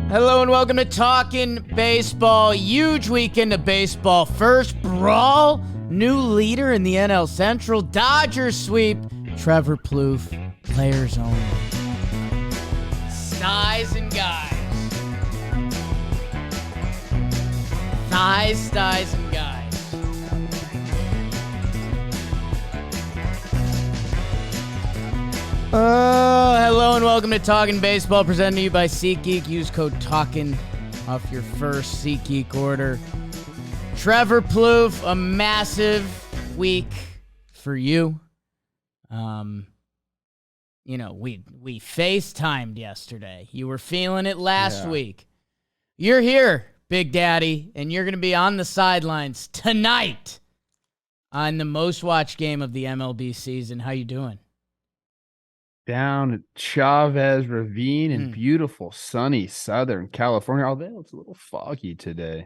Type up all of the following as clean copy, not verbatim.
Hello and welcome to Talkin' Baseball. Huge weekend of baseball. First Brawl, new leader in the NL Central. Dodgers sweep. Trevor Plouffe, players only. Styes and guys. Styes and guys. Hello and welcome to Talkin' Baseball, presented to you by SeatGeek. Use code TALKIN off your first SeatGeek order. Trevor Plouffe, a massive week for you. We FaceTimed yesterday. You were feeling it last week. You're here, Big Daddy, and you're going to be on the sidelines tonight on the most watched game of the MLB season. How you doing? Down at Chavez Ravine in beautiful, sunny Southern California. Although it's a little foggy today.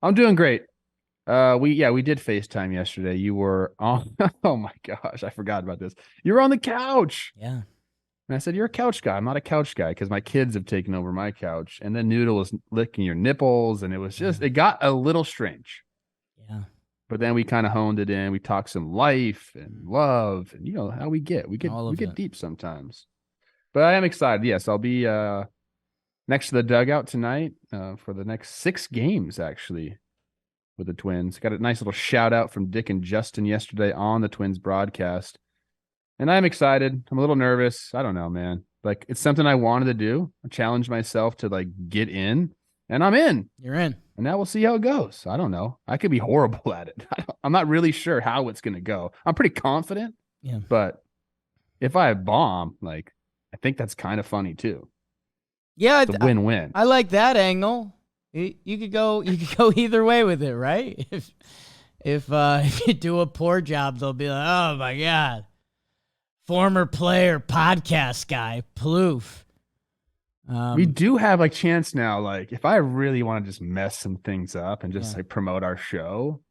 I'm doing great. We did FaceTime yesterday. You were on. Oh my gosh, I forgot about this. You were on the couch. Yeah. And I said, "You're a couch guy." I'm not a couch guy because my kids have taken over my couch. And then Noodle was licking your nipples, and it was just it got a little strange. Yeah. But then we kind of honed it in. We talked some life and love, and you know how we get deep sometimes. But I am excited. Yes, I'll be next to the dugout tonight for the next 6 games actually with the Twins. Got a nice little shout out from Dick and Justin yesterday on the Twins broadcast, and I'm excited. I'm a little nervous. I don't know, man. Like it's something I wanted to do. I challenged myself to like get in, and I'm in. You're in. And now we'll see how it goes. I don't know. I could be horrible at it. I'm not really sure how it's going to go. I'm pretty confident. Yeah. But if I bomb, like, I think that's kind of funny too. Yeah. It's a win-win. I like that angle. You could go either way with it, right? If you do a poor job, they'll be like, "Oh my God, former player, podcast guy, Plouffe." We do have like chance now. Like if I really want to just mess some things up and just like promote our show,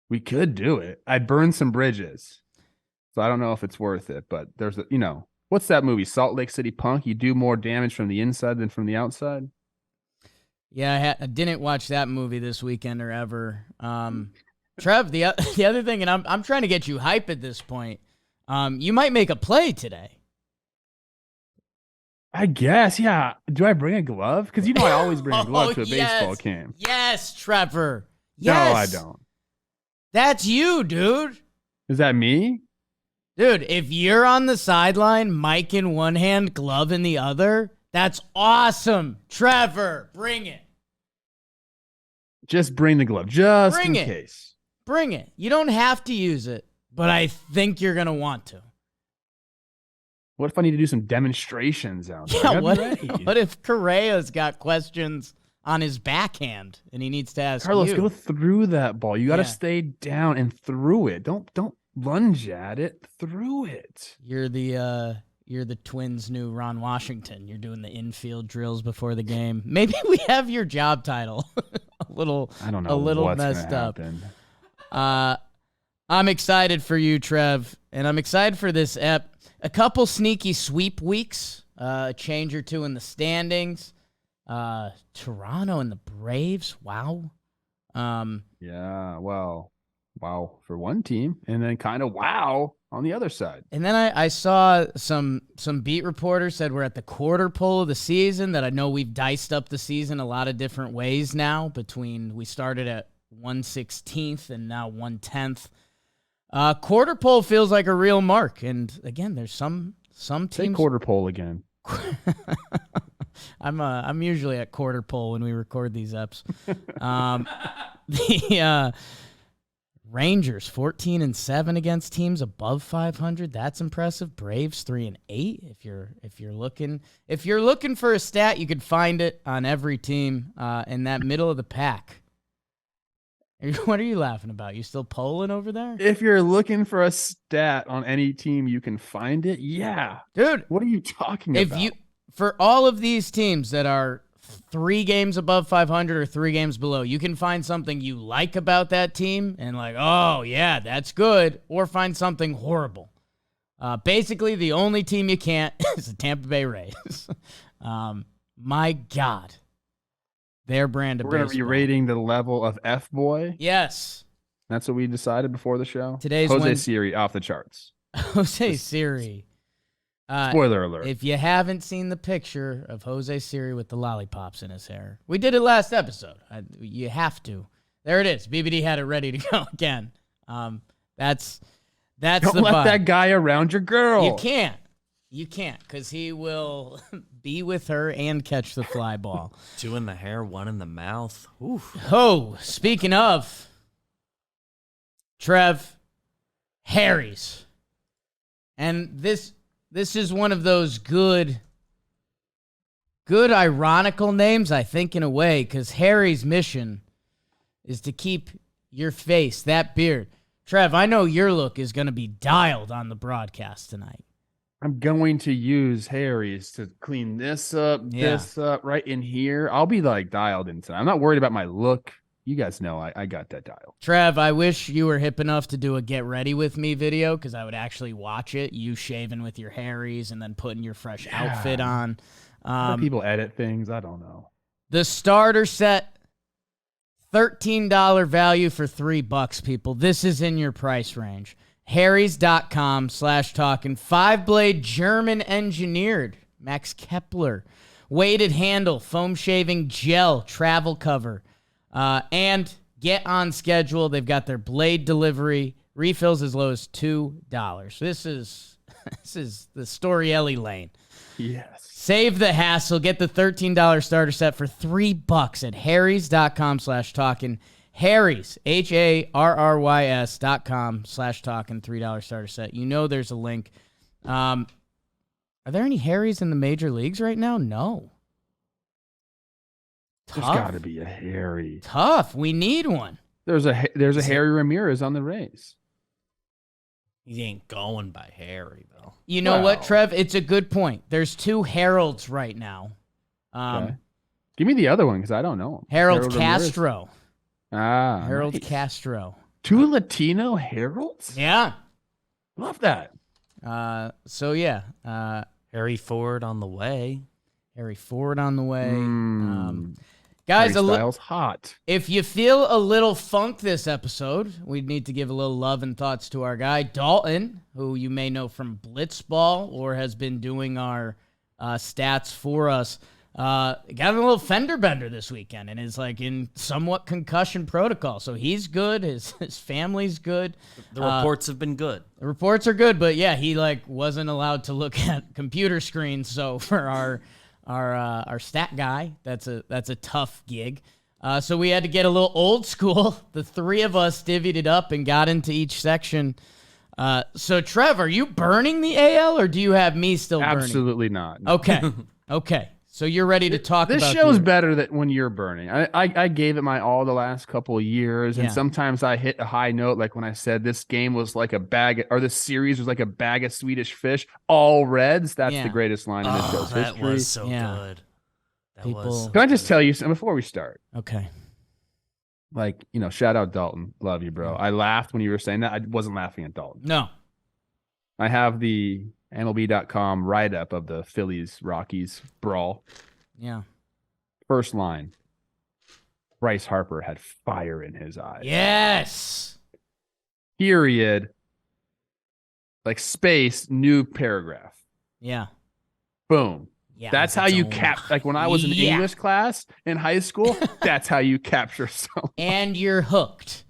we could do it. I burned some bridges, so I don't know if it's worth it. But there's what's that movie? Salt Lake City Punk. You do more damage from the inside than from the outside. Yeah, I didn't watch that movie this weekend or ever. Trev, the other thing, and I'm trying to get you hype at this point. You might make a play today. I guess, yeah. Do I bring a glove? Because I always bring a glove to a baseball game. Yes, Trevor. Yes. No, I don't. That's you, dude. Is that me? Dude, if you're on the sideline, mic in one hand, glove in the other, that's awesome. Trevor, bring it. Just bring the glove, just in case. Bring it. You don't have to use it, but I think you're going to want to. What if I need to do some demonstrations out there? Yeah, what if Correa's got questions on his backhand and he needs to ask Carlos, you? go through that ball. You got to stay down and through it. Don't lunge at it. Through it. You're the Twins' new Ron Washington. You're doing the infield drills before the game. Maybe we have your job title a little messed up. I'm excited for you, Trev, and I'm excited for this ep. A couple sneaky sweep weeks, a change or two in the standings. Toronto and the Braves, wow. Yeah, well, wow for one team, and then kind of wow on the other side. And then I saw some beat reporters said we're at the quarter pole of the season, that I know we've diced up the season a lot of different ways now, between we started at 1/16th and now 1/10th. Quarter pole feels like a real mark, and again, there's some teams. Say quarter pole again. I'm usually at quarter pole when we record these eps. The Rangers 14-7 against teams above 500. That's impressive. Braves 3-8. If you're looking for a stat, you could find it on every team in that middle of the pack. What are you laughing about? You still polling over there? If you're looking for a stat on any team, you can find it. Yeah. Dude. What are you talking about? For all of these teams that are 3 games above 500 or 3 games below, you can find something you like about that team and like, oh, yeah, that's good, or find something horrible. Basically, the only team you can't is the Tampa Bay Rays. My God. Their brand of baseball. We're going to be rating the level of F-boy. Yes. That's what we decided before the show. Today's Jose Siri off the charts. Jose Siri. Spoiler alert. If you haven't seen the picture of Jose Siri with the lollipops in his hair, we did it last episode. You have to. There it is. BBD had it ready to go again. That's Don't let that guy around your girl. You can't, because he will be with her and catch the fly ball. 2 in the hair, 1 in the mouth. Oof. Oh, speaking of, Trev, Harry's. And this is one of those good ironical names, I think, in a way, because Harry's mission is to keep your face, that beard. Trev, I know your look is going to be dialed on the broadcast tonight. I'm going to use Harry's to clean this up, this up, right in here. I'll be like dialed in tonight. I'm not worried about my look. You guys know I got that dial. Trev, I wish you were hip enough to do a get ready with me video, because I would actually watch it. You shaving with your Harry's and then putting your fresh outfit on. People edit things. I don't know. The starter set, $13 value for $3, people. This is in your price range. Harrys.com/talking. 5-blade German engineered. Max Kepler. Weighted handle. Foam shaving gel. Travel cover. And get on schedule. They've got their blade delivery. Refills as low as $2. This is the Storielli lane. Yes. Save the hassle. Get the $13 starter set for $3 at harrys.com/talking. Harrys, HARRYS.com/talking, $3 starter set. You know there's a link. Are there any Harrys in the major leagues right now? No. There's got to be a Harry. Tough. We need one. There's a Harry Ramirez on the Rays. He ain't going by Harry, though. You know what, Trev? It's a good point. There's 2 Heralds right now. Okay. Give me the other one, because I don't know him. Harold Castro. Ramirez. Harold Nice. Castro. 2 Latino Heralds? Yeah. Love that. Harry Ford on the way. Harry Ford on the way. Guys, style's hot. If you feel a little funk this episode, we need to give a little love and thoughts to our guy, Dalton, who you may know from Blitzball or has been doing our stats for us. Got a little fender bender this weekend and is like in somewhat concussion protocol. So he's good. His family's good. The reports have been good. The reports are good, but yeah, he wasn't allowed to look at computer screens. So for our stat guy, that's a tough gig. So we had to get a little old school. The 3 of us divvied it up and got into each section. So Trev, are you burning the AL or do you have me still burning? Absolutely not. No. Okay. So you're ready to talk about this show's better than when you're burning. I gave it my all the last couple of years, and sometimes I hit a high note, like when I said this game was like this series was like a bag of Swedish fish, all Reds. That's the greatest line in this show's history. That was so good. Can I just tell you something before we start? Okay. Shout out Dalton. Love you, bro. I laughed when you were saying that. I wasn't laughing at Dalton. No. I have the MLB.com write-up of the Phillies-Rockies Brawl. Yeah. First line. Bryce Harper had fire in his eyes. Yes. Period. Space, new paragraph. Yeah. Boom. Yeah. That's how you when I was in English class in high school, that's how you capture someone. And you're hooked.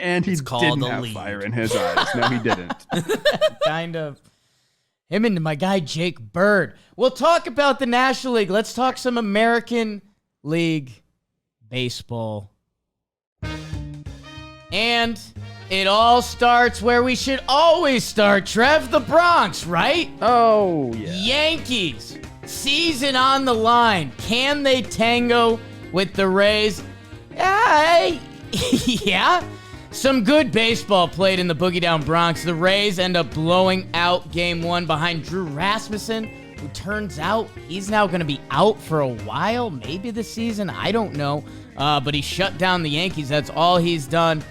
And he didn't have fire in his eyes. No, he didn't. Kind of. Him and my guy Jake Bird. We'll talk about the National League. Let's talk some American League baseball. And it all starts where we should always start, Trev, the Bronx, right? Oh, yeah. Yankees, season on the line. Can they tango with the Rays? Yeah. Some good baseball played in the Boogie Down Bronx. The Rays end up blowing out Game 1 behind Drew Rasmussen, who turns out he's now going to be out for a while, maybe this season. I don't know. But he shut down the Yankees. That's all he's done.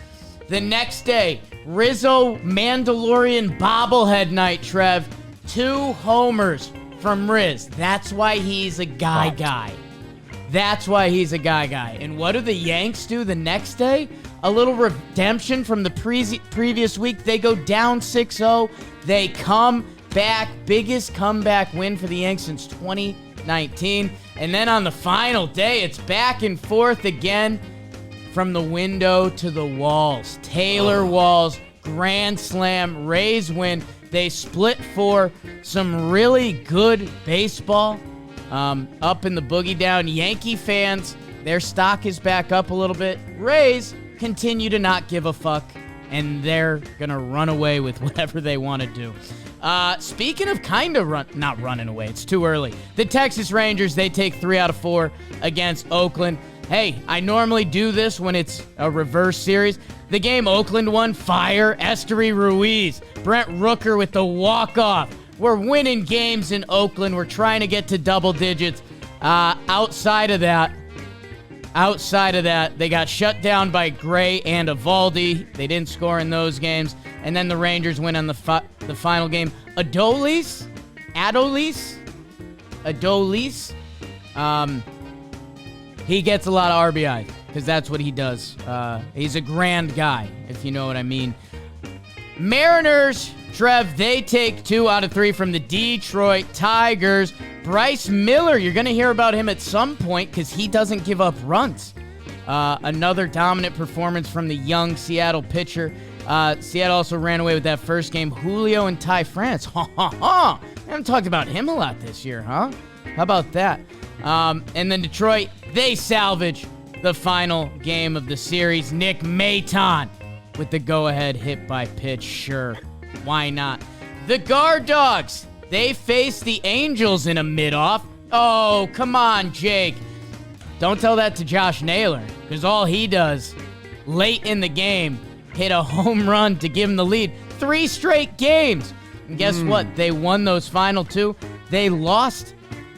The next day, Rizzo Mandalorian bobblehead night, Trev. 2 homers, from Riz. That's why he's a guy. That's why he's a guy. And what do the Yanks do the next day? A little redemption from the previous week. They go down 6-0. They come back. Biggest comeback win for the Yanks since 2019. And then on the final day, it's back and forth again from the window to the walls. Taylor Walls, grand slam, Rays win. They split for some really good baseball up in the boogie down. Yankee fans, their stock is back up a little bit. Rays continue to not give a fuck, and they're going to run away with whatever they want to do. Speaking of not running away, it's too early. The Texas Rangers, they take 3 out of 4 against Oakland. Hey, I normally do this when it's a reverse series. The game Oakland won, fire, Esteury Ruiz, Brent Rooker with the walk-off. We're winning games in Oakland. We're trying to get to double digits. Outside of that, they got shut down by Gray and Evaldi. They didn't score in those games. And then the Rangers win on the final game. Adolis. He gets a lot of RBI because that's what he does. He's a grand guy, if you know what I mean. Mariners, Trev, they take 2 out of 3 from the Detroit Tigers. Bryce Miller, you're going to hear about him at some point because he doesn't give up runs. Another dominant performance from the young Seattle pitcher. Seattle also ran away with that first game. Julio and Ty France. I haven't talked about him a lot this year, huh? How about that? And then Detroit, they salvage the final game of the series. Nick Maton with the go-ahead hit by pitch. Sure, why not? The Guard Dogs, they face the Angels in a mid-off. Oh, come on, Jake. Don't tell that to Josh Naylor, because all he does late in the game, hit a home run to give him the lead. 3 straight games. And guess what? They won those final 2. They lost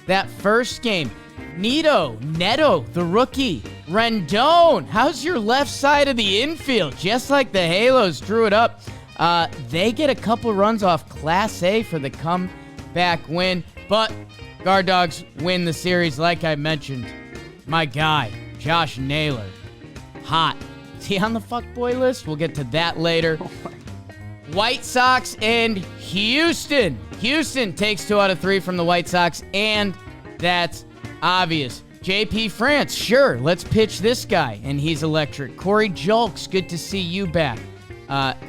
that first game. Neto, the rookie. Rendon, how's your left side of the infield? Just like the Halos drew it up. They get a couple runs off Class A for the comeback win. But Guard Dogs win the series like I mentioned. My guy, Josh Naylor. Hot. Is he on the fuckboy list? We'll get to that later. White Sox and Houston. Houston takes 2 out of 3 from the White Sox, and that's obvious. JP France, sure, let's pitch this guy, and he's electric. Corey Julks, good to see you back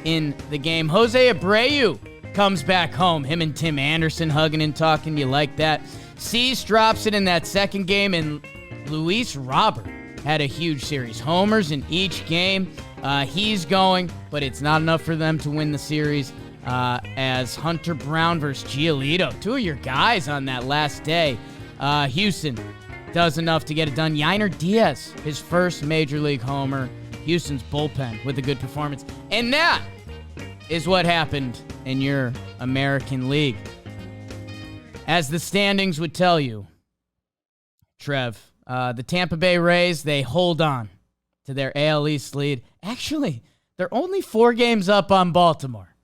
in the game. Jose Abreu comes back home. Him and Tim Anderson hugging and talking. You like that? Cease drops it in that second game, and Luis Robert had a huge series. Homers in each game. He's going, but it's not enough for them to win the series as Hunter Brown versus Giolito. 2 of your guys on that last day. Houston does enough to get it done. Yainer Diaz, his first major league homer. Houston's bullpen with a good performance. And that is what happened in your American League. As the standings would tell you, Trev, the Tampa Bay Rays, they hold on to their AL East lead. Actually, they're only 4 games up on Baltimore,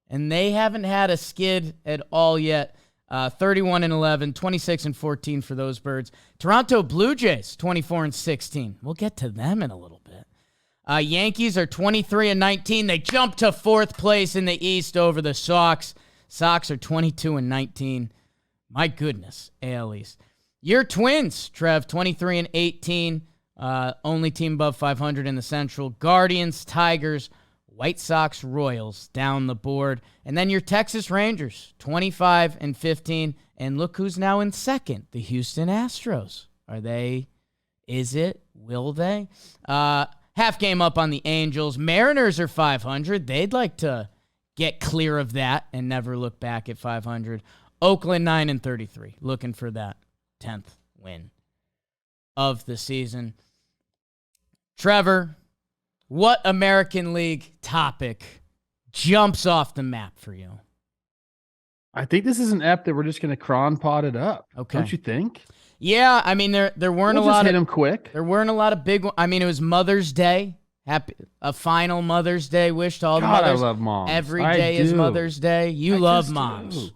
and they haven't had a skid at all yet. 31-11, 26-14 for those birds. Toronto Blue Jays, 24-16. We'll get to them in a little bit. Yankees are 23-19. They jump to 4th place in the East over the Sox. Sox are 22-19. My goodness, AL East. Your Twins, Trev, 23-18. Only team above 500 in the Central. Guardians, Tigers, White Sox, Royals down the board. And then your Texas Rangers, 25-15. And look who's now in second, the Houston Astros. Are they? Is it? Will they? Half game up on the Angels. Mariners are 500. They'd like to get clear of that and never look back at 500. Oakland 9-33. Looking for that 10th win of the season. Trevor, what American League topic jumps off the map for you? I think this is an app that we're just going to cron pot it up. Okay. Don't you think? Yeah, I mean there weren't a lot. Hit them quick. There weren't a lot of big. I mean, it was Mother's Day. A final Mother's Day wish to all the mothers. I love moms. Every day is Mother's Day. You love moms.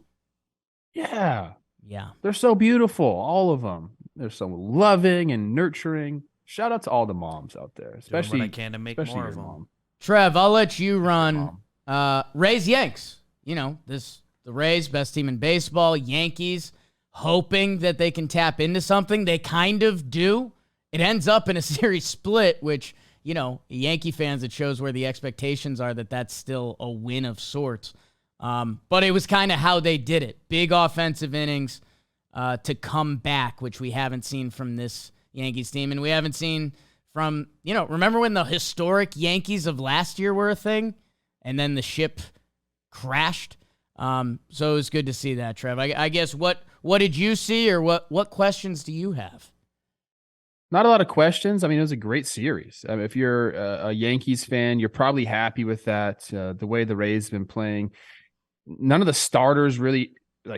Yeah. Yeah. They're so beautiful, all of them. They're so loving and nurturing. Shout out to all the moms out there, especially doing what I can to make more your of them. mom. Trev, I'll let you run Mom. Rays Yanks. You know, the Rays, best team in baseball. Yankees, hoping that they can tap into something. They kind of do. It ends up in a series split, which, you know, Yankee fans, it shows where the expectations are that that's still a win of sorts. But it was kind of how they did it. Big offensive innings to come back, which we haven't seen from this Yankees team. And we haven't seen from, you know, remember when the historic Yankees of last year were a thing? And then the ship crashed? So it was good to see that, Trev. I guess what did you see, or what questions do you have? Not a lot of questions. I mean, it was a great series. I mean, if you're a Yankees fan, you're probably happy with that. The way the Rays have been playing. None of the starters really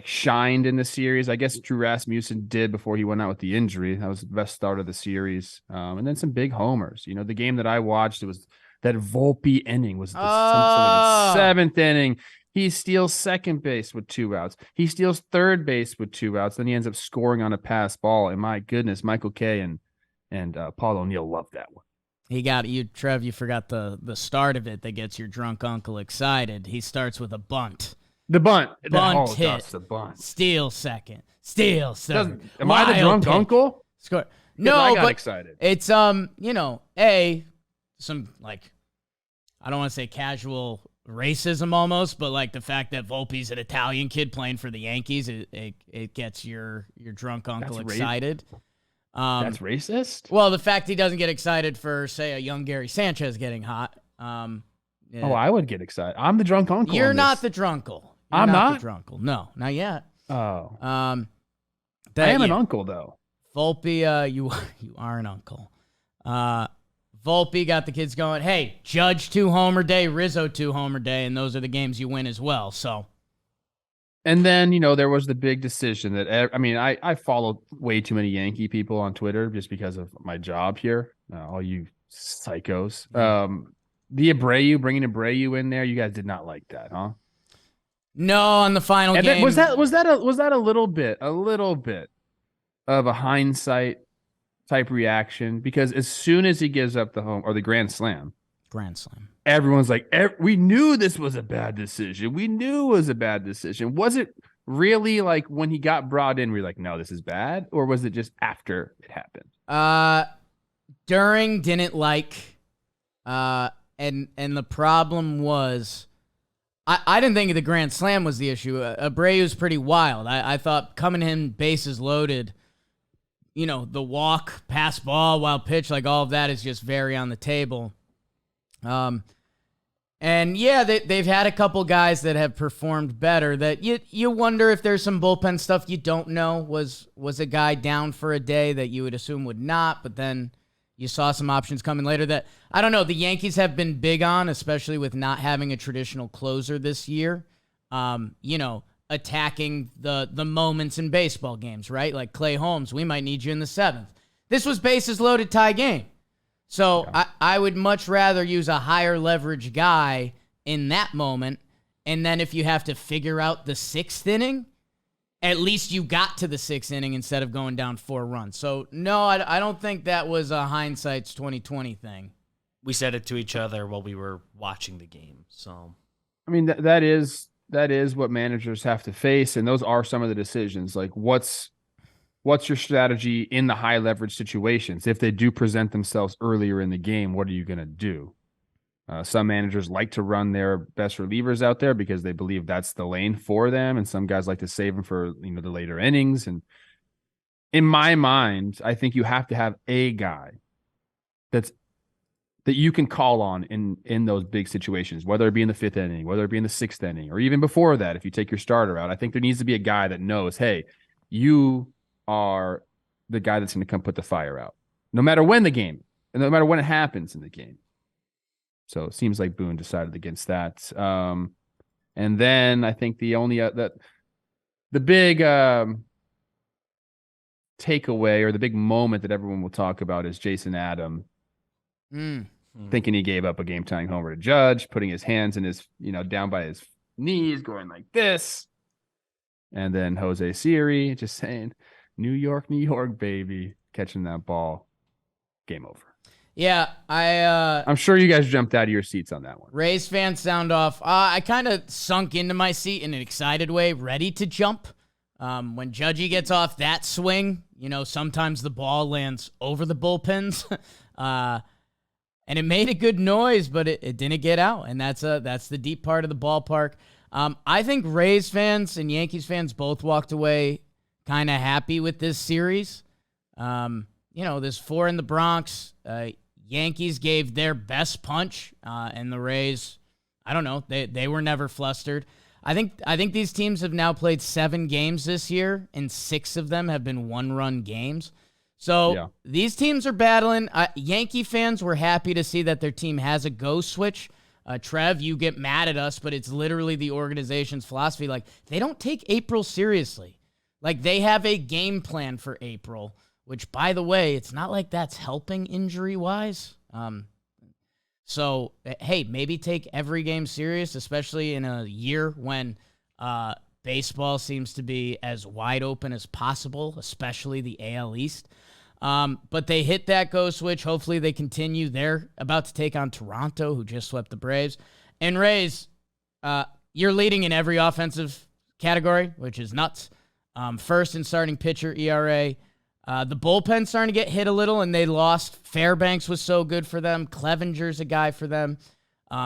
shined in the series. I guess Drew Rasmussen did before he went out with the injury. That was the best start of the series. And then some big homers. You know, the game that I watched, it was that Volpe inning was the seventh inning. He steals second base with 2 outs. He steals third base with 2 outs. Then he ends up scoring on a pass ball. And my goodness, Michael Kay and Paul O'Neill loved that one. He got you, Trev. You forgot the start of it that gets your drunk uncle excited. He starts with a bunt. The bunt Hit. The bunt. Steal second. Steal third. Am I the drunk uncle? Score. No, I got but excited. It's you know, some I don't want to say casual racism almost, but the fact that Volpe's an Italian kid playing for the Yankees, it gets your drunk uncle excited. That's racist? Well, the fact he doesn't get excited for, say, a young Gary Sanchez getting hot. Yeah. Oh, I would get excited. I'm the drunk uncle. You're not the drunkle. I'm not the drunkle. No, not yet. Oh. I am an uncle, though. Volpe, you are an uncle. Volpe got the kids going, hey, Judge 2-homer day, Rizzo 2-homer day, and those are the games you win as well, so. And then, you know, there was the big decision that, I follow way too many Yankee people on Twitter just because of my job here. All you psychos. The Abreu, bringing Abreu in there, you guys did not like that, huh? No, on the final game. Then, was that a little bit of a hindsight type reaction? Because as soon as he gives up the home or the grand slam, everyone's like, we knew this was a bad decision. We knew it was a bad decision. Was it really when he got brought in, we're like, no, this is bad? Or was it just after it happened? During, didn't like. And the problem was, I didn't think the grand slam was the issue. Abreu's pretty wild. I thought coming in bases loaded, you know, the walk, pass ball, wild pitch, all of that is just very on the table. And yeah, they've had a couple guys that have performed better that you wonder if there's some bullpen stuff you don't know. Was a guy down for a day that you would assume would not, but then you saw some options coming later that, I don't know, the Yankees have been big on, especially with not having a traditional closer this year. You know, attacking the moments in baseball games, right? Like Clay Holmes, we might need you in the 7th. This was bases loaded tie game. So yeah. I would much rather use a higher leverage guy in that moment. And then if you have to figure out the 6th inning, at least you got to the 6th inning instead of going down 4 runs. So no, I don't think that was a hindsight's 2020 thing. We said it to each other while we were watching the game. So, I mean, that is what managers have to face. And those are some of the decisions. Like what's your strategy in the high leverage situations? If they do present themselves earlier in the game, what are you going to do? Some managers like to run their best relievers out there because they believe that's the lane for them. And some guys like to save them for, you know, the later innings. And in my mind, I think you have to have a guy that you can call on in those big situations, whether it be in the 5th inning, whether it be in the 6th inning, or even before that, if you take your starter out. I think there needs to be a guy that knows, hey, you are the guy that's going to come put the fire out, no matter when the game, and no matter when it happens in the game. So it seems like Boone decided against that. And then I think the only the big takeaway or the big moment that everyone will talk about is Jason Adam thinking he gave up a game tying homer to Judge, putting his hands in his, you know, down by his knees, going like this. And then Jose Siri just saying, New York, baby, catching that ball. Game over. Yeah, I'm sure you guys jumped out of your seats on that one. Rays fans sound off. I kind of sunk into my seat in an excited way, ready to jump. When Judgy gets off that swing, sometimes the ball lands over the bullpens. And it made a good noise, but it didn't get out. And that's the deep part of the ballpark. I think Rays fans and Yankees fans both walked away kind of happy with this series. There's 4 in the Bronx. Yankees gave their best punch, and the Rays, I don't know, they were never flustered. I think these teams have now played 7 games this year, and 6 of them have been 1-run games. So These teams are battling. Yankee fans were happy to see that their team has a go switch. Trev, you get mad at us, but it's literally the organization's philosophy. Like, they don't take April seriously. Like, they have a game plan for April, which, by the way, it's not like that's helping injury-wise. So, hey, maybe take every game serious, especially in a year when baseball seems to be as wide open as possible, especially the AL East. But they hit that go switch. Hopefully they continue. They're about to take on Toronto, who just swept the Braves. And Rays, you're leading in every offensive category, which is nuts. First in starting pitcher ERA. The bullpen's starting to get hit a little, and they lost. Fairbanks was so good for them. Clevenger's a guy for them.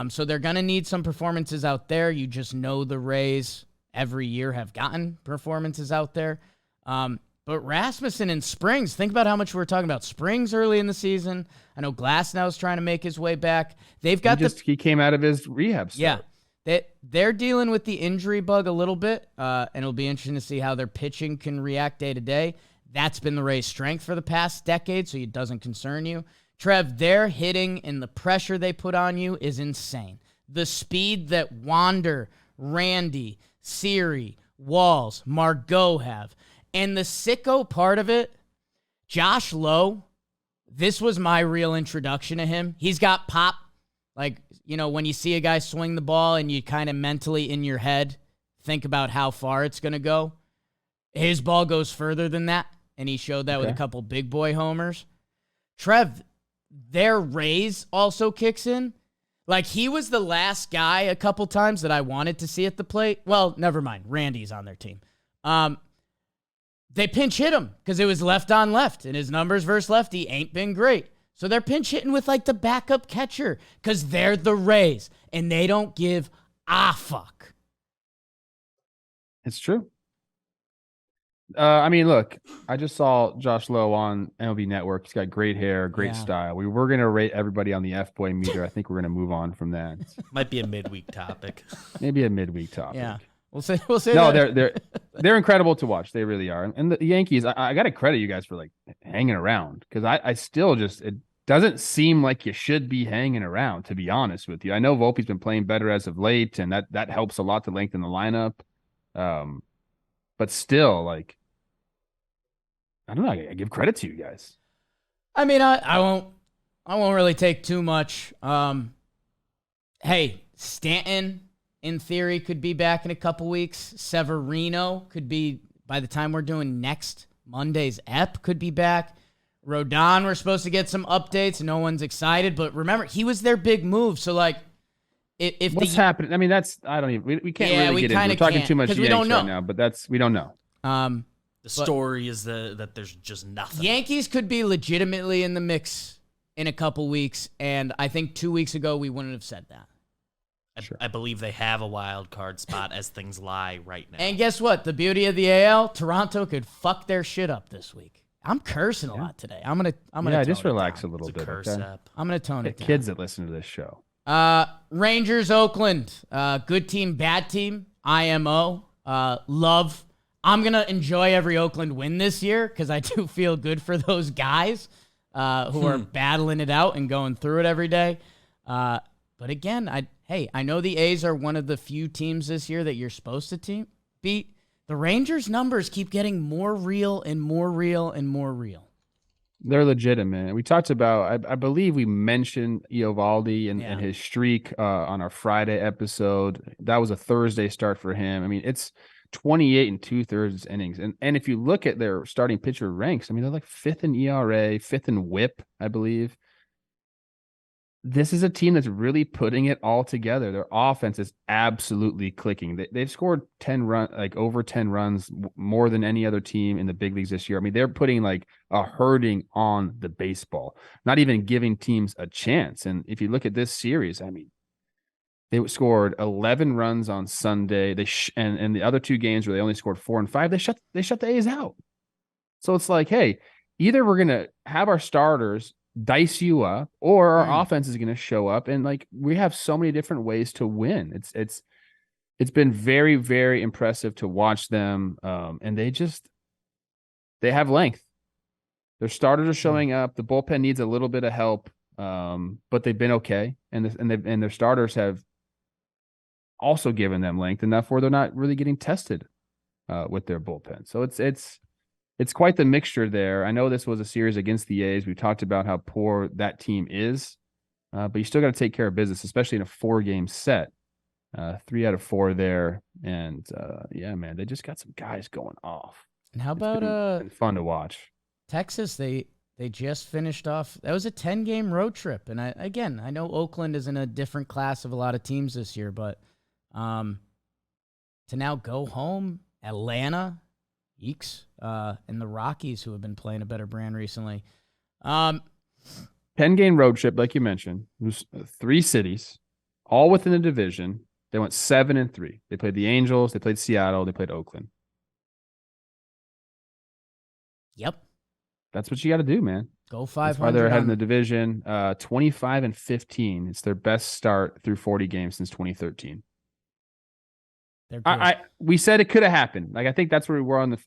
So they're going to need some performances out there. You just know the Rays every year have gotten performances out there. But Rasmussen and Springs, think about how much we were talking about Springs early in the season. I know Glasnow's trying to make his way back. They've got he came out of his rehab start. Yeah. They're dealing with the injury bug a little bit, and it'll be interesting to see how their pitching can react day to day. That's been the Rays' strength for the past decade, so it doesn't concern you. Trev, their hitting and the pressure they put on you is insane. The speed that Wander, Randy, Siri, Walls, Margot have. And the sicko part of it, Josh Lowe, this was my real introduction to him. He's got pop. Like, when you see a guy swing the ball and you kind of mentally in your head think about how far it's going to go. His ball goes further than that, and he showed that with a couple big boy homers. Trev, their Rays also kicks in. Like, he was the last guy a couple times that I wanted to see at the plate. Well, never mind. Randy's on their team. They pinch hit him because it was left on left, and his numbers versus lefty ain't been great. So they're pinch hitting with, like, the backup catcher because they're the Rays, and they don't give a fuck. It's true. Look, I just saw Josh Lowe on MLB Network. He's got great hair, great style. We were going to rate everybody on the F-boy meter. I think we're going to move on from that. Might be a midweek topic. Maybe a midweek topic. Yeah. We'll say no, that. they're incredible to watch. They really are. And the Yankees, I got to credit you guys for like hanging around because I still just, it doesn't seem like you should be hanging around, to be honest with you. I know Volpe's been playing better as of late, and that helps a lot to lengthen the lineup. But still, like, I don't know. I give credit to you guys. I mean, I won't really take too much. Hey, Stanton, in theory, could be back in a couple weeks. Severino could be, by the time we're doing next Monday's ep, could be back. Rodon, we're supposed to get some updates. No one's excited, but remember, he was their big move. So, like, if what's happening? I mean, I don't even. We can't really get into. We're talking too much Yanks right now, but we don't know. The story is that there's just nothing. Yankees could be legitimately in the mix in a couple weeks, and I think 2 weeks ago we wouldn't have said that. I believe they have a wild card spot as things lie right now. And guess what? The beauty of the AL, Toronto could fuck their shit up this week. I'm cursing a lot today. I'm gonna just relax a little bit. Curse up. I'm gonna tone it down. Kids that listen to this show. Rangers, Oakland. Good team, bad team. IMO. Love. I'm going to enjoy every Oakland win this year because I do feel good for those guys who are battling it out and going through it every day. But again, I know the A's are one of the few teams this year that you're supposed to beat. The Rangers' numbers keep getting more real and more real and more real. They're legitimate. We talked about, I believe we mentioned Eovaldi and his streak on our Friday episode. That was a Thursday start for him. I mean, 28 and 2/3 innings. And if you look at their starting pitcher ranks, I mean, they're like 5th in ERA, 5th in WHIP, I believe. This is a team that's really putting it all together. Their offense is absolutely clicking. They've scored over 10 runs more than any other team in the big leagues this year. I mean, they're putting like a herding on the baseball, not even giving teams a chance. And if you look at this series, I mean, they scored 11 runs on Sunday. And the other 2 games where they only scored 4 and 5, they shut the A's out. So it's like, hey, either we're gonna have our starters dice you up, or our offense is going to show up, and like we have so many different ways to win. It's been very, very impressive to watch them, and they have length. Their starters are showing up. The bullpen needs a little bit of help, but they've been okay, and their starters have also given them length enough where they're not really getting tested with their bullpen. So it's quite the mixture there. I know this was a series against the A's. We talked about how poor that team is, but you still got to take care of business, especially in a 4-game set. 3 out of 4 there. And yeah, man, they just got some guys going off. And how about been fun to watch. Texas? They just finished off. That was a 10-game road trip. And I know Oakland is in a different class of a lot of teams this year, but to now go home, Atlanta, Eeks, and the Rockies, who have been playing a better brand recently. 10-game road trip, like you mentioned. It was 3 cities, all within the division. They went 7-3. They played the Angels, they played Seattle, they played Oakland. Yep. That's what you got to do, man. Go 500. That's why they're ahead in the division. 25-15. It's their best start through 40 games since 2013. We said it could have happened. Like, I think that's where we were on the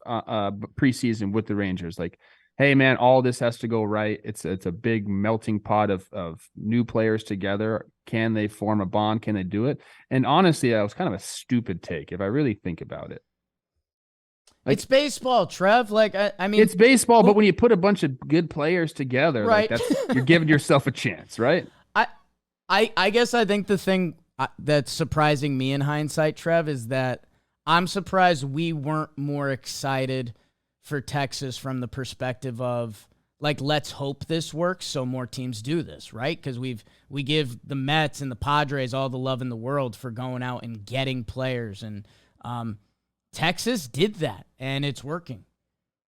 preseason with the Rangers. Like, hey, man, all this has to go right. It's a big melting pot of new players together. Can they form a bond? Can they do it? And honestly, that was kind of a stupid take if I really think about it. Like, it's baseball, Trev. Like, I mean, it's baseball, but when you put a bunch of good players together, right, like you're giving yourself a chance, right? I guess I think the thing that's surprising me in hindsight, Trev, is that I'm surprised we weren't more excited for Texas from the perspective of, like, let's hope this works so more teams do this, right? Because we give the Mets and the Padres all the love in the world for going out and getting players, and Texas did that, and it's working.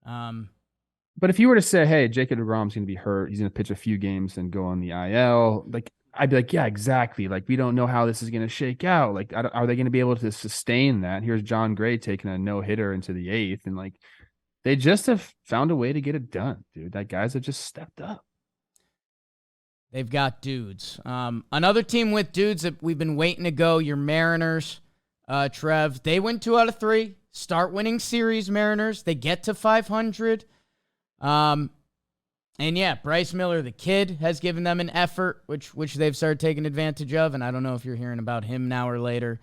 But if you were to say, hey, Jacob deGrom's going to be hurt, he's going to pitch a few games and go on the IL, like, I'd be like, yeah, exactly. Like, we don't know how this is going to shake out. Like, are they going to be able to sustain that? Here's John Gray taking a no-hitter into the 8th, and like, they just have found a way to get it done, dude. That guys have just stepped up. They've got dudes. Another team with dudes that we've been waiting to go, your Mariners, Trev. They win 2 out of 3. Start winning series, Mariners. They get to 500. And yeah, Bryce Miller, the kid, has given them an effort, which they've started taking advantage of. And I don't know if you're hearing about him now or later.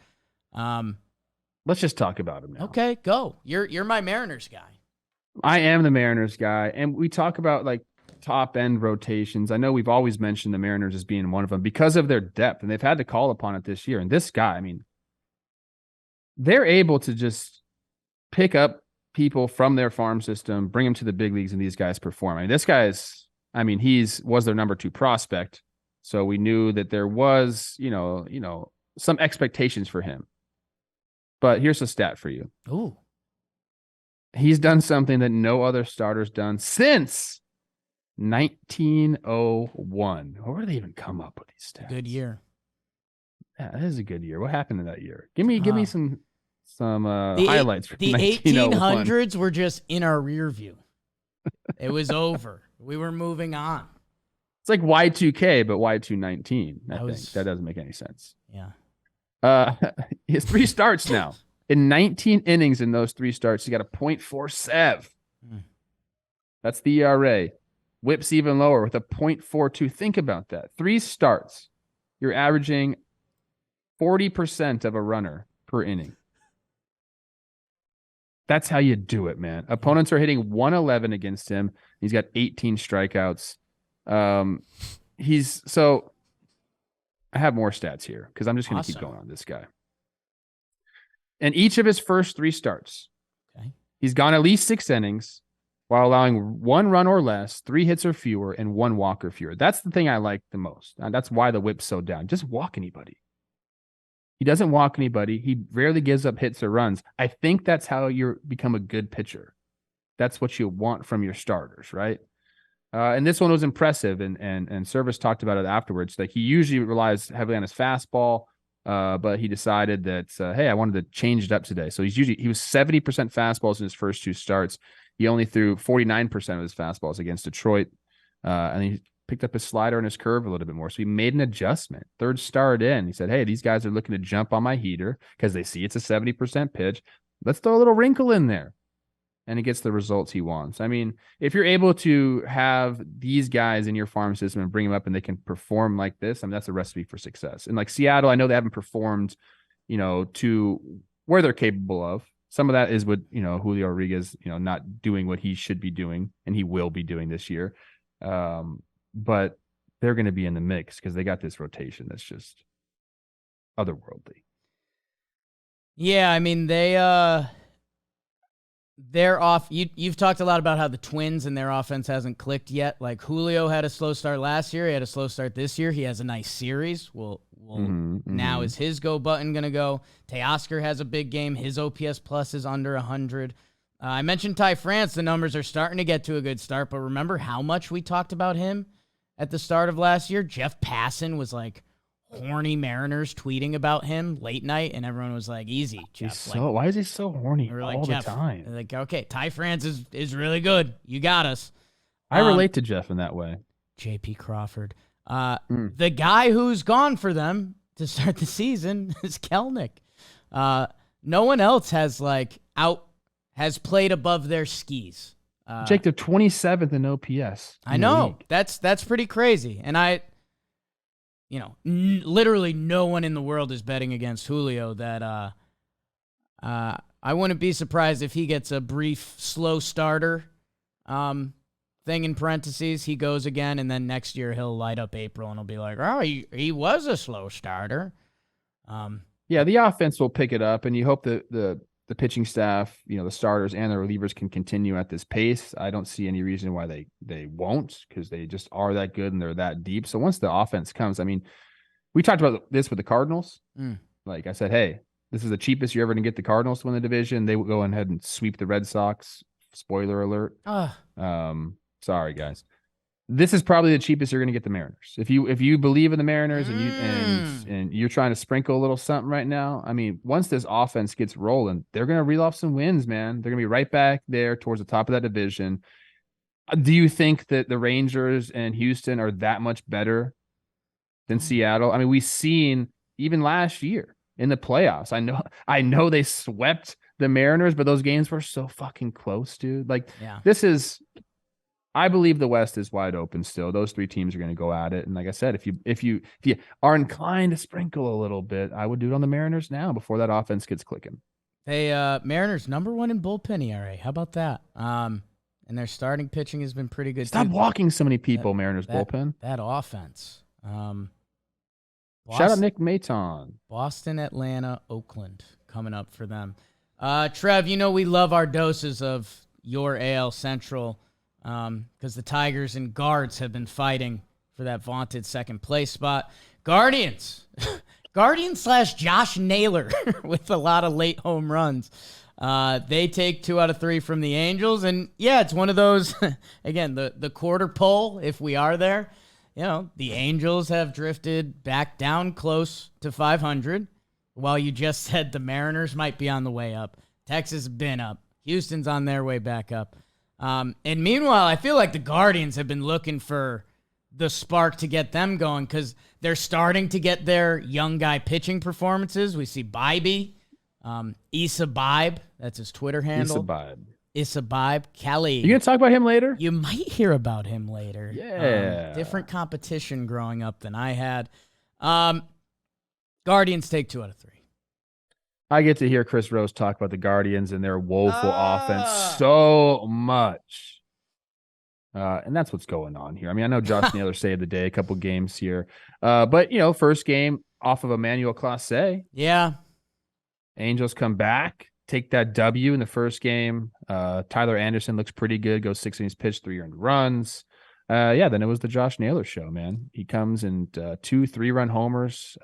Let's just talk about him now. Okay, go. You're my Mariners guy. I am the Mariners guy. And we talk about like top end rotations. I know we've always mentioned the Mariners as being one of them because of their depth, and they've had to call upon it this year. And this guy, I mean, they're able to just pick up people from their farm system, bring them to the big leagues, and these guys perform. I mean, this guy's, I mean, was their number 2 prospect. So we knew that there was, some expectations for him. But here's a stat for you. Ooh. He's done something that no other starter's done since 1901. Where do they even come up with these stats? Good year. Yeah, that is a good year. What happened in that year? Give me some highlights from the 1901. 1800s were just in our rear view. It was over. We were moving on. It's like Y2K, but Y219. I think that doesn't make any sense. Yeah. He has 3 starts now. In 19 innings in those 3 starts, he got a .47. That's the ERA. Whip's even lower with a .42. Think about that. 3 starts. You're averaging 40% of a runner per inning. That's how you do it, man. Opponents are hitting 111 against him. He's got 18 strikeouts. I have more stats here because I'm just going to keep going on this guy. In each of his first 3 starts, he's gone at least 6 innings while allowing 1 run or less, 3 hits or fewer, and 1 walk or fewer. That's the thing I like the most. And that's why the whip's so down. Just walk anybody. He doesn't walk anybody. He rarely gives up hits or runs. I think that's how you become a good pitcher. That's what you want from your starters, right? And this one was impressive, and Service talked about it afterwards. Like, he usually relies heavily on his fastball, but he decided that, hey, I wanted to change it up today. So he was 70% fastballs in his first 2 starts. He only threw 49% of his fastballs against Detroit, and he picked up his slider and his curve a little bit more. So he made an adjustment. 3rd start in, he said, hey, these guys are looking to jump on my heater because they see it's a 70% pitch. Let's throw a little wrinkle in there. And he gets the results he wants. I mean, if you're able to have these guys in your farm system and bring them up and they can perform like this, I mean, that's a recipe for success. And like Seattle, I know they haven't performed, to where they're capable of. Some of that is with, Julio Rodriguez, not doing what he should be doing and he will be doing this year. But they're going to be in the mix because they got this rotation that's just otherworldly. Yeah, I mean, they're off. You've talked a lot about how the Twins and their offense hasn't clicked yet. Like, Julio had a slow start last year. He had a slow start this year. He has a nice series. Now is his go button going to go? Teoscar has a big game. His OPS plus is under 100. I mentioned Ty France. The numbers are starting to get to a good start, but remember how much we talked about him at the start of last year? Jeff Passan was like horny Mariners tweeting about him late night, and everyone was like, easy, Jeff. Why is he so horny all the Jeff, time? Like, okay, Ty France is really good. You got us. I relate to Jeff in that way. J.P. Crawford. The guy who's gone for them to start the season is Kelnick. No one else has played above their skis. Jake, they're 27th in OPS. I know. That's pretty crazy. And literally no one in the world is betting against Julio. That I wouldn't be surprised if he gets a brief slow starter thing in parentheses. He goes again, and then next year he'll light up April, and he'll be like, oh, he was a slow starter. Yeah, the offense will pick it up, and you hope that the pitching staff, the starters and the relievers can continue at this pace. I don't see any reason why they won't, because they just are that good and they're that deep. So once the offense comes, I mean, we talked about this with the Cardinals. Like I said, hey, this is the cheapest you're ever going to get the Cardinals to win the division. They will go ahead and sweep the Red Sox. Spoiler alert. Sorry, guys. This is probably the cheapest you're going to get the Mariners. If you believe in the Mariners and you're trying to sprinkle a little something right now, I mean, once this offense gets rolling, they're going to reel off some wins, man. They're going to be right back there towards the top of that division. Do you think that the Rangers and Houston are that much better than Seattle? I mean, we've seen even last year in the playoffs. I know they swept the Mariners, but those games were so fucking close, dude. Like, this is. I believe the West is wide open still. Those 3 teams are going to go at it. And like I said, if you are inclined to sprinkle a little bit, I would do it on the Mariners now before that offense gets clicking. Hey, Mariners #1 in bullpen ERA. How about that? And their starting pitching has been pretty good. Stop walking so many people, Mariners bullpen. That offense. Shout out Nick Maton. Boston, Atlanta, Oakland coming up for them. Trev, we love our doses of your AL Central. Because the Tigers and Guards have been fighting for that vaunted second place spot. Guardians / Josh Naylor with a lot of late home runs. They take 2 out of 3 from the Angels. And yeah, it's one of those, again, the quarter pole, if we are there. The Angels have drifted back down close to 500, while you just said the Mariners might be on the way up. Texas has been up. Houston's on their way back up. And meanwhile, I feel like the Guardians have been looking for the spark to get them going, because they're starting to get their young guy pitching performances. We see Bybee, Issa Bibe, that's his Twitter handle. Issa Bibe. Kelly. You going to talk about him later? You might hear about him later. Yeah. Different competition growing up than I had. Guardians take 2 out of 3. I get to hear Chris Rose talk about the Guardians and their woeful offense so much. And that's what's going on here. I mean, I know Josh Naylor saved the day a couple games here. But, first game off of Emmanuel Clase. Yeah. Angels come back, take that W in the first game. Tyler Anderson looks pretty good, goes 6 innings pitched, 3 earned runs. Then it was the Josh Naylor show, man. He comes in 2 3-run homers.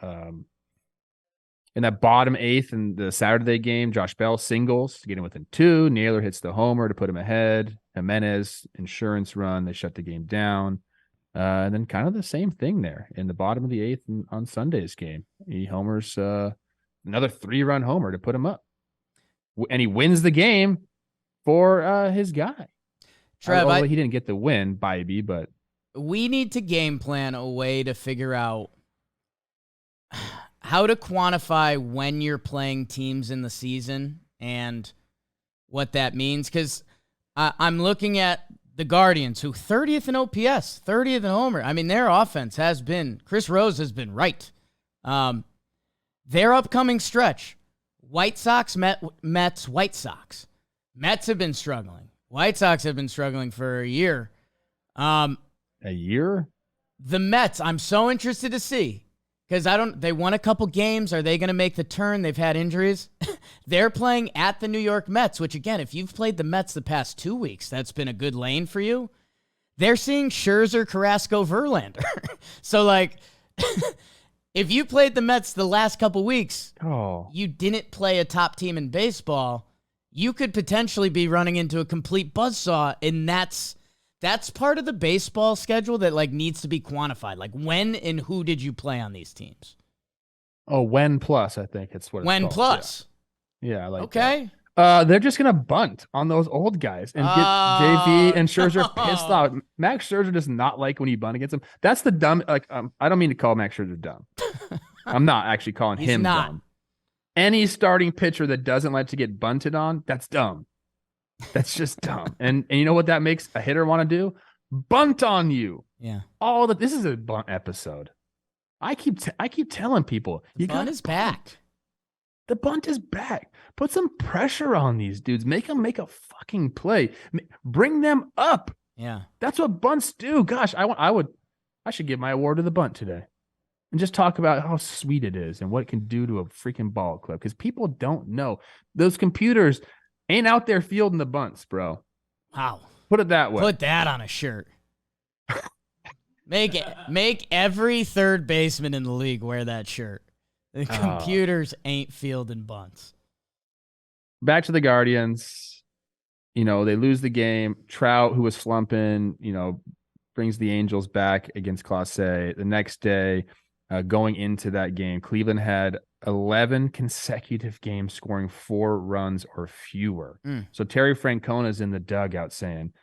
In that bottom 8th in the Saturday game, Josh Bell singles to get him within 2. Naylor hits the homer to put him ahead. Jimenez insurance run. They shut the game down. And then kind of the same thing there in the bottom of the 8th on Sunday's game. He homers another 3-run homer to put him up. And he wins the game for his guy. Trev, he didn't get the win, Bybee, but we need to game plan a way to figure out how to quantify when you're playing teams in the season and what that means. Because I'm looking at the Guardians, who 30th in OPS, 30th in homer. I mean, their offense has been, Chris Rose has been right. Their upcoming stretch, White Sox, Mets, White Sox. Mets have been struggling. White Sox have been struggling for a year. A year? The Mets, I'm so interested to see. Because they won a couple games. Are they going to make the turn? They've had injuries. They're playing at the New York Mets, which, again, if you've played the Mets the past 2 weeks, that's been a good lane for you. They're seeing Scherzer, Carrasco, Verlander. So, like, if you played the Mets the last couple weeks, you didn't play a top team in baseball, you could potentially be running into a complete buzzsaw, and that's part of the baseball schedule that, like, needs to be quantified. Like, when and who did you play on these teams? Oh, when plus, I think it's what it's when called. plus. Yeah, I like okay. That. They're just going to bunt on those old guys and get JV and Scherzer pissed off. Max Scherzer does not like when you bunt against him. That's the dumb, I don't mean to call Max Scherzer dumb. I'm not actually calling him dumb. Any starting pitcher that doesn't like to get bunted on, that's dumb. That's just dumb. And you know what that makes a hitter want to do? Bunt on you. Yeah. This is a bunt episode. I keep telling people the bunt is back. The bunt is back. Put some pressure on these dudes. Make them make a fucking play. Bring them up. Yeah. That's what bunts do. Gosh, I should give my award to the bunt today. And just talk about how sweet it is and what it can do to a freaking ball club. Because people don't know. Those computers ain't out there fielding the bunts, bro. Wow. Put it that way. Put that on a shirt. Make every third baseman in the league wear that shirt. The computers ain't fielding bunts. Back to the Guardians. They lose the game. Trout, who was slumping, brings the Angels back against Clase. The next day, going into that game, Cleveland had 11 consecutive games scoring 4 runs or fewer. So Terry Francona's in the dugout saying,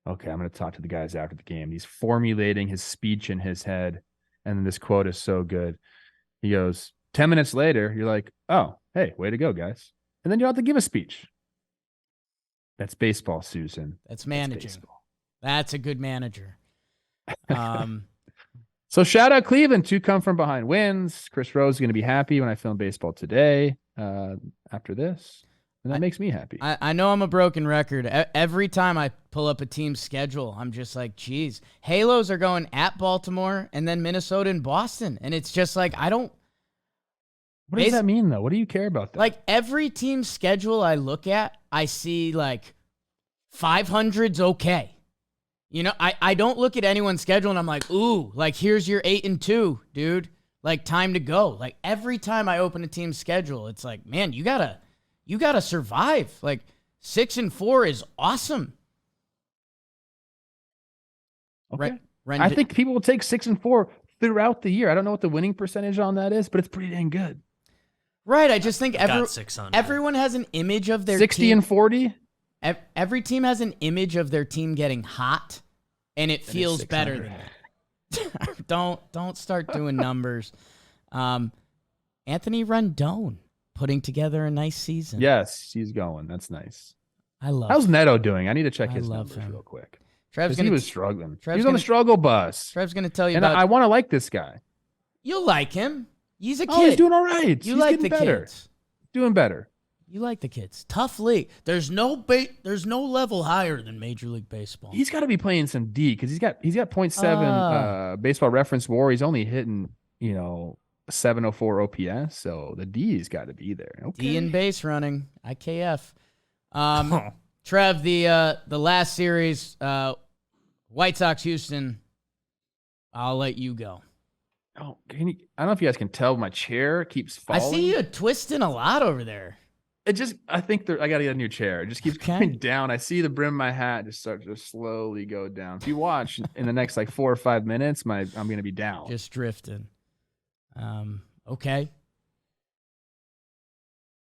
okay, I'm going to talk to the guys after the game. He's formulating his speech in his head. And then this quote is so good. He goes, 10 minutes later, you're like, oh, hey, way to go, guys. And then you have to give a speech. That's baseball, Susan. That's managing. That's a good manager. So shout out Cleveland, 2 come from behind wins. Chris Rose is going to be happy when I film baseball today after this. And that makes me happy. I know I'm a broken record. Every time I pull up a team's schedule, I'm just like, geez. Halos are going at Baltimore and then Minnesota and Boston. And it's just like, What does that mean, though? What do you care about that? Like, every team's schedule I look at, I see, like, 500's okay. I don't look at anyone's schedule and I'm like, ooh, like, here's your 8-2, dude. Like, time to go. Like, every time I open a team's schedule, it's like, man, you gotta survive. Like, 6-4 is awesome. Okay. I think people will take 6-4 throughout the year. I don't know what the winning percentage on that is, but it's pretty dang good. Right. I just think everyone has an image of their 60 team. and 40. Every team has an image of their team getting hot, and it feels better than that. Don't start doing numbers. Anthony Rendon putting together a nice season. Yes, he's going. That's nice. How's Neto doing? I need to check his numbers real quick. He was struggling. He was on the struggle bus. Trev's going to tell you and about. I want to like this guy. You'll like him. He's a kid. Oh, he's doing all right. He's like the better. Kids. Doing better. You like the kids. Tough league. There's no level higher than Major League Baseball. He's got to be playing some D because he's got 0.7 baseball reference WAR. He's only hitting, 704 OPS, so the D's got to be there. Okay. D in base running, IKF. Trev, the last series, White Sox Houston. I'll let you go. Oh, I don't know if you guys can tell. My chair keeps falling. I see you twisting a lot over there. I think I got to get a new chair. It just keeps coming down. I see the brim of my hat just start to slowly go down. If you watch in the next 4 or 5 minutes, I'm going to be down. Just drifting. Okay.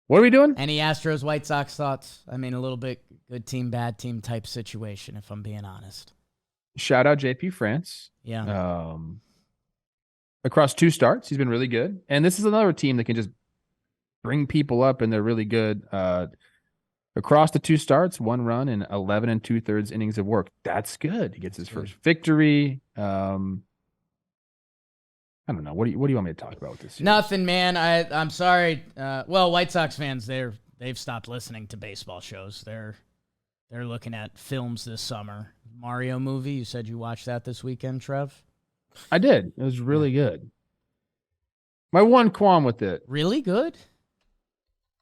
What are we doing? Any Astros-White Sox thoughts? I mean, a little bit good team, bad team type situation, if I'm being honest. Shout out JP France. Yeah. Across 2 starts, he's been really good. And this is another team that can just bring people up, and they're really good. Across the 2 starts, 1 run and 11 2/3 innings of work. That's good. He gets his first victory. I don't know. What do you want me to talk about with this series? Nothing, man. I'm sorry. White Sox fans, they've stopped listening to baseball shows. They're looking at films this summer. Mario movie. You said you watched that this weekend, Trev? I did. It was really good. My one qualm with it. Really good?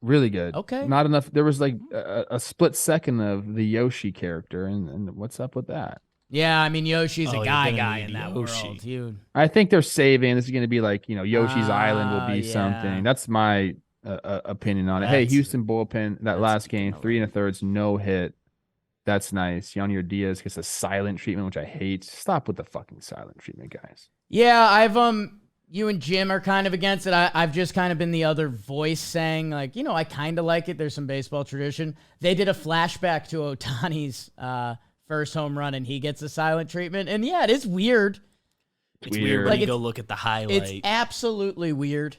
Really good. Okay. Not enough. There was a split second of the Yoshi character, and what's up with that? Yeah, I mean, Yoshi's a guy in that Yoshi. world. I think they're saving. This is going to be Yoshi's Island will be something. That's my opinion on it. Hey, Houston bullpen, that last game, 3 1/3, no hit. That's nice. Yonier Diaz gets a silent treatment, which I hate. Stop with the fucking silent treatment, guys. Yeah, you and Jim are kind of against it. I've just kind of been the other voice saying, I kind of like it. There's some baseball tradition. They did a flashback to Ohtani's first home run, and he gets a silent treatment. And yeah, it is weird. It's weird when you go look at the highlight. It's absolutely weird.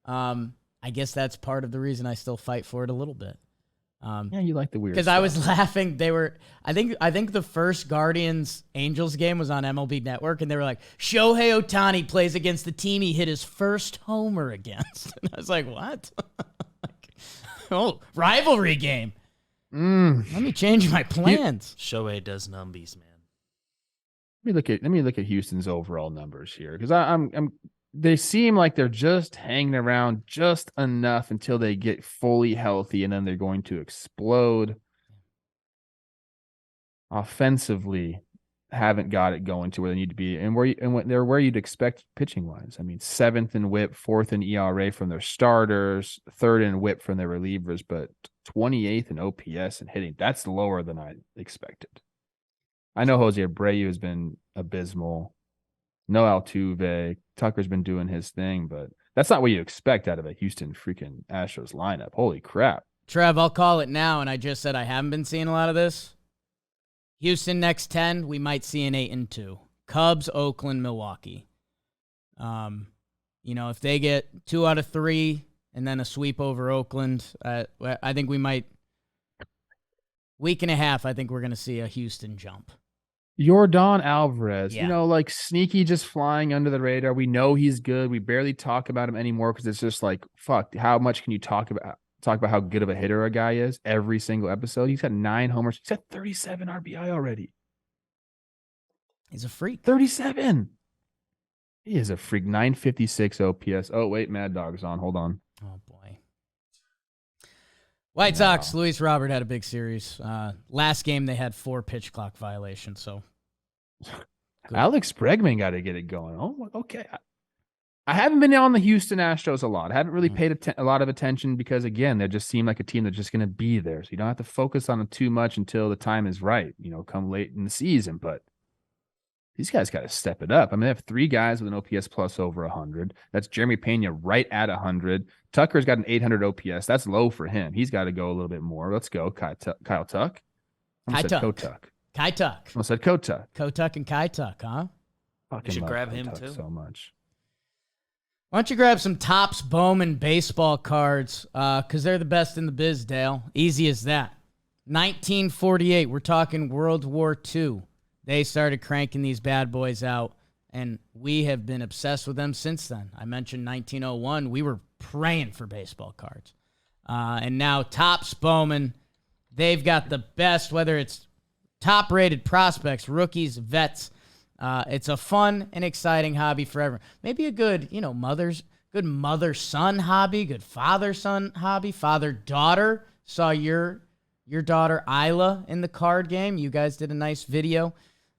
I guess that's part of the reason I still fight for it a little bit. Yeah, you like the weird because I was laughing. I think the first Guardians Angels game was on MLB Network, and they were like, Shohei Ohtani plays against the team he hit his first homer against. And I was like, what? Rivalry game. Let me change my plans. Shohei does numbies, man. Let me look at Houston's overall numbers here, because they seem like they're just hanging around just enough until they get fully healthy, and then they're going to explode. Offensively, haven't got it going to where they need to be, and they're where you'd expect pitching wise. I mean, 7th in WHIP, 4th in ERA from their starters, 3rd in WHIP from their relievers, but 28th in OPS and hitting. That's lower than I expected. I know Jose Abreu has been abysmal. No Altuve. Tucker's been doing his thing, but that's not what you expect out of a Houston freaking Astros lineup. Holy crap. Trev, I'll call it now, and I just said I haven't been seeing a lot of this. Houston next 10, we might see an 8-2. Cubs, Oakland, Milwaukee. If they get 2 out of 3 and then a sweep over Oakland, I think we might. Week and a half, I think we're going to see a Houston jump. Yordan Alvarez, yeah. Sneaky, just flying under the radar. We know he's good. We barely talk about him anymore because it's just fuck. How much can you talk about how good of a hitter a guy is every single episode? He's got 9 homers. He's got 37 RBI already. He's a freak. 37. He is a freak. 956 OPS. Oh, wait, Mad Dog's on. Hold on. Oh, boy. White Sox, Luis Robert had a big series. Last game, they had 4 pitch clock violations. So, good. Alex Bregman got to get it going. Oh, okay. I haven't been on the Houston Astros a lot. I haven't really paid a lot of attention because, again, they just seem like a team that's just going to be there. So you don't have to focus on them too much until the time is right, come late in the season. But these guys got to step it up. I mean, they have 3 guys with an OPS plus over 100. That's Jeremy Pena right at 100. Tucker's got an 800 OPS. That's low for him. He's got to go a little bit more. Let's go, Kyle Tuck. I said Kotuck. Kai Tuck. I said Kotuck. Kotuck and Kai Tuck, huh? You should grab him Tuck too. So much. Why don't you grab some Topps Bowman baseball cards? Because they're the best in the biz, Dale. Easy as that. 1948. We're talking World War II. They started cranking these bad boys out, and we have been obsessed with them since then. I mentioned 1901. We were praying for baseball cards. And now Topps Bowman, they've got the best, whether it's top-rated prospects, rookies, vets. It's a fun and exciting hobby for everyone. Maybe a good, Mother's good mother-son hobby, good father-son hobby, father-daughter. Saw your daughter Isla in the card game. You guys did a nice video.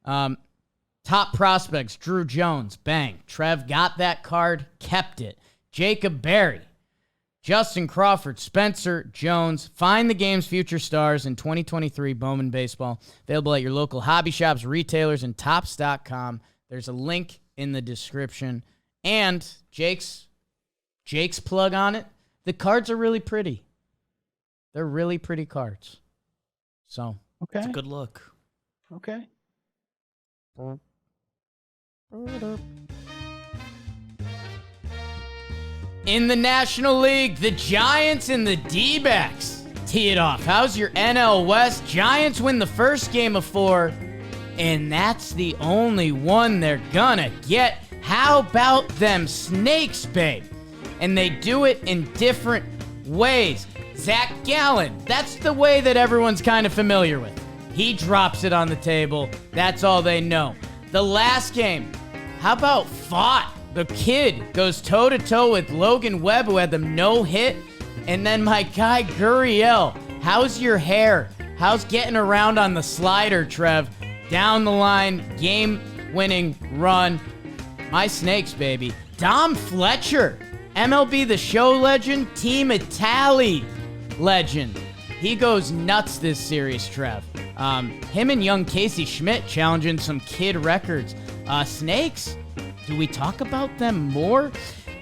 Top prospects, Drew Jones, bang. Trev got that card, kept it. Jacob Berry, Justin Crawford, Spencer Jones. Find the game's future stars in 2023 Bowman Baseball. Available at your local hobby shops, retailers, and Topps.com. There's a link in the description. And Jake's plug on it. The cards are really pretty. They're really pretty cards. So, okay. It's a good look. Okay. In the National League, the Giants and the D-backs tee it off. How's your NL West? Giants win the first game of 4, and that's the only one they're gonna get. How about them Snakes, babe? And they do it in different ways. Zach Gallen, that's the way that everyone's kind of familiar with. He drops it on the table. That's all they know. The last game, how about Fott? The kid goes toe-to-toe with Logan Webb, who had them no-hit. And then my guy, Gurriel. How's your hair? How's getting around on the slider, Trev? Down the line, game-winning run. My Snakes, baby. Dom Fletcher, MLB The Show legend, Team Italy legend. He goes nuts this series, Trev. Him and young Casey Schmidt challenging some kid records. Snakes, do we talk about them more?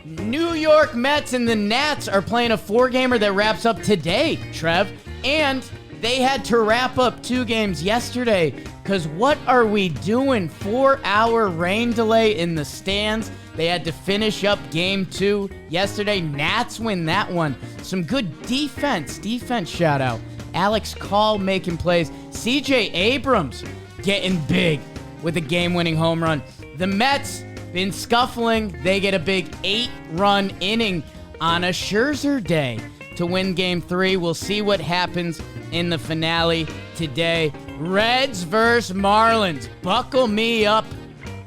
New York Mets and the Nats are playing a 4-gamer that wraps up today, Trev. And they had to wrap up 2 games yesterday, because what are we doing? 4-hour rain delay in the stands. They had to finish up game 2 yesterday. Nats win that one. Some good defense shout out. Alex Call making plays. CJ Abrams getting big with a game-winning home run. The Mets been scuffling. They get a big 8-run inning on a Scherzer day to win game 3. We'll see what happens in the finale today. Reds versus Marlins. Buckle me up.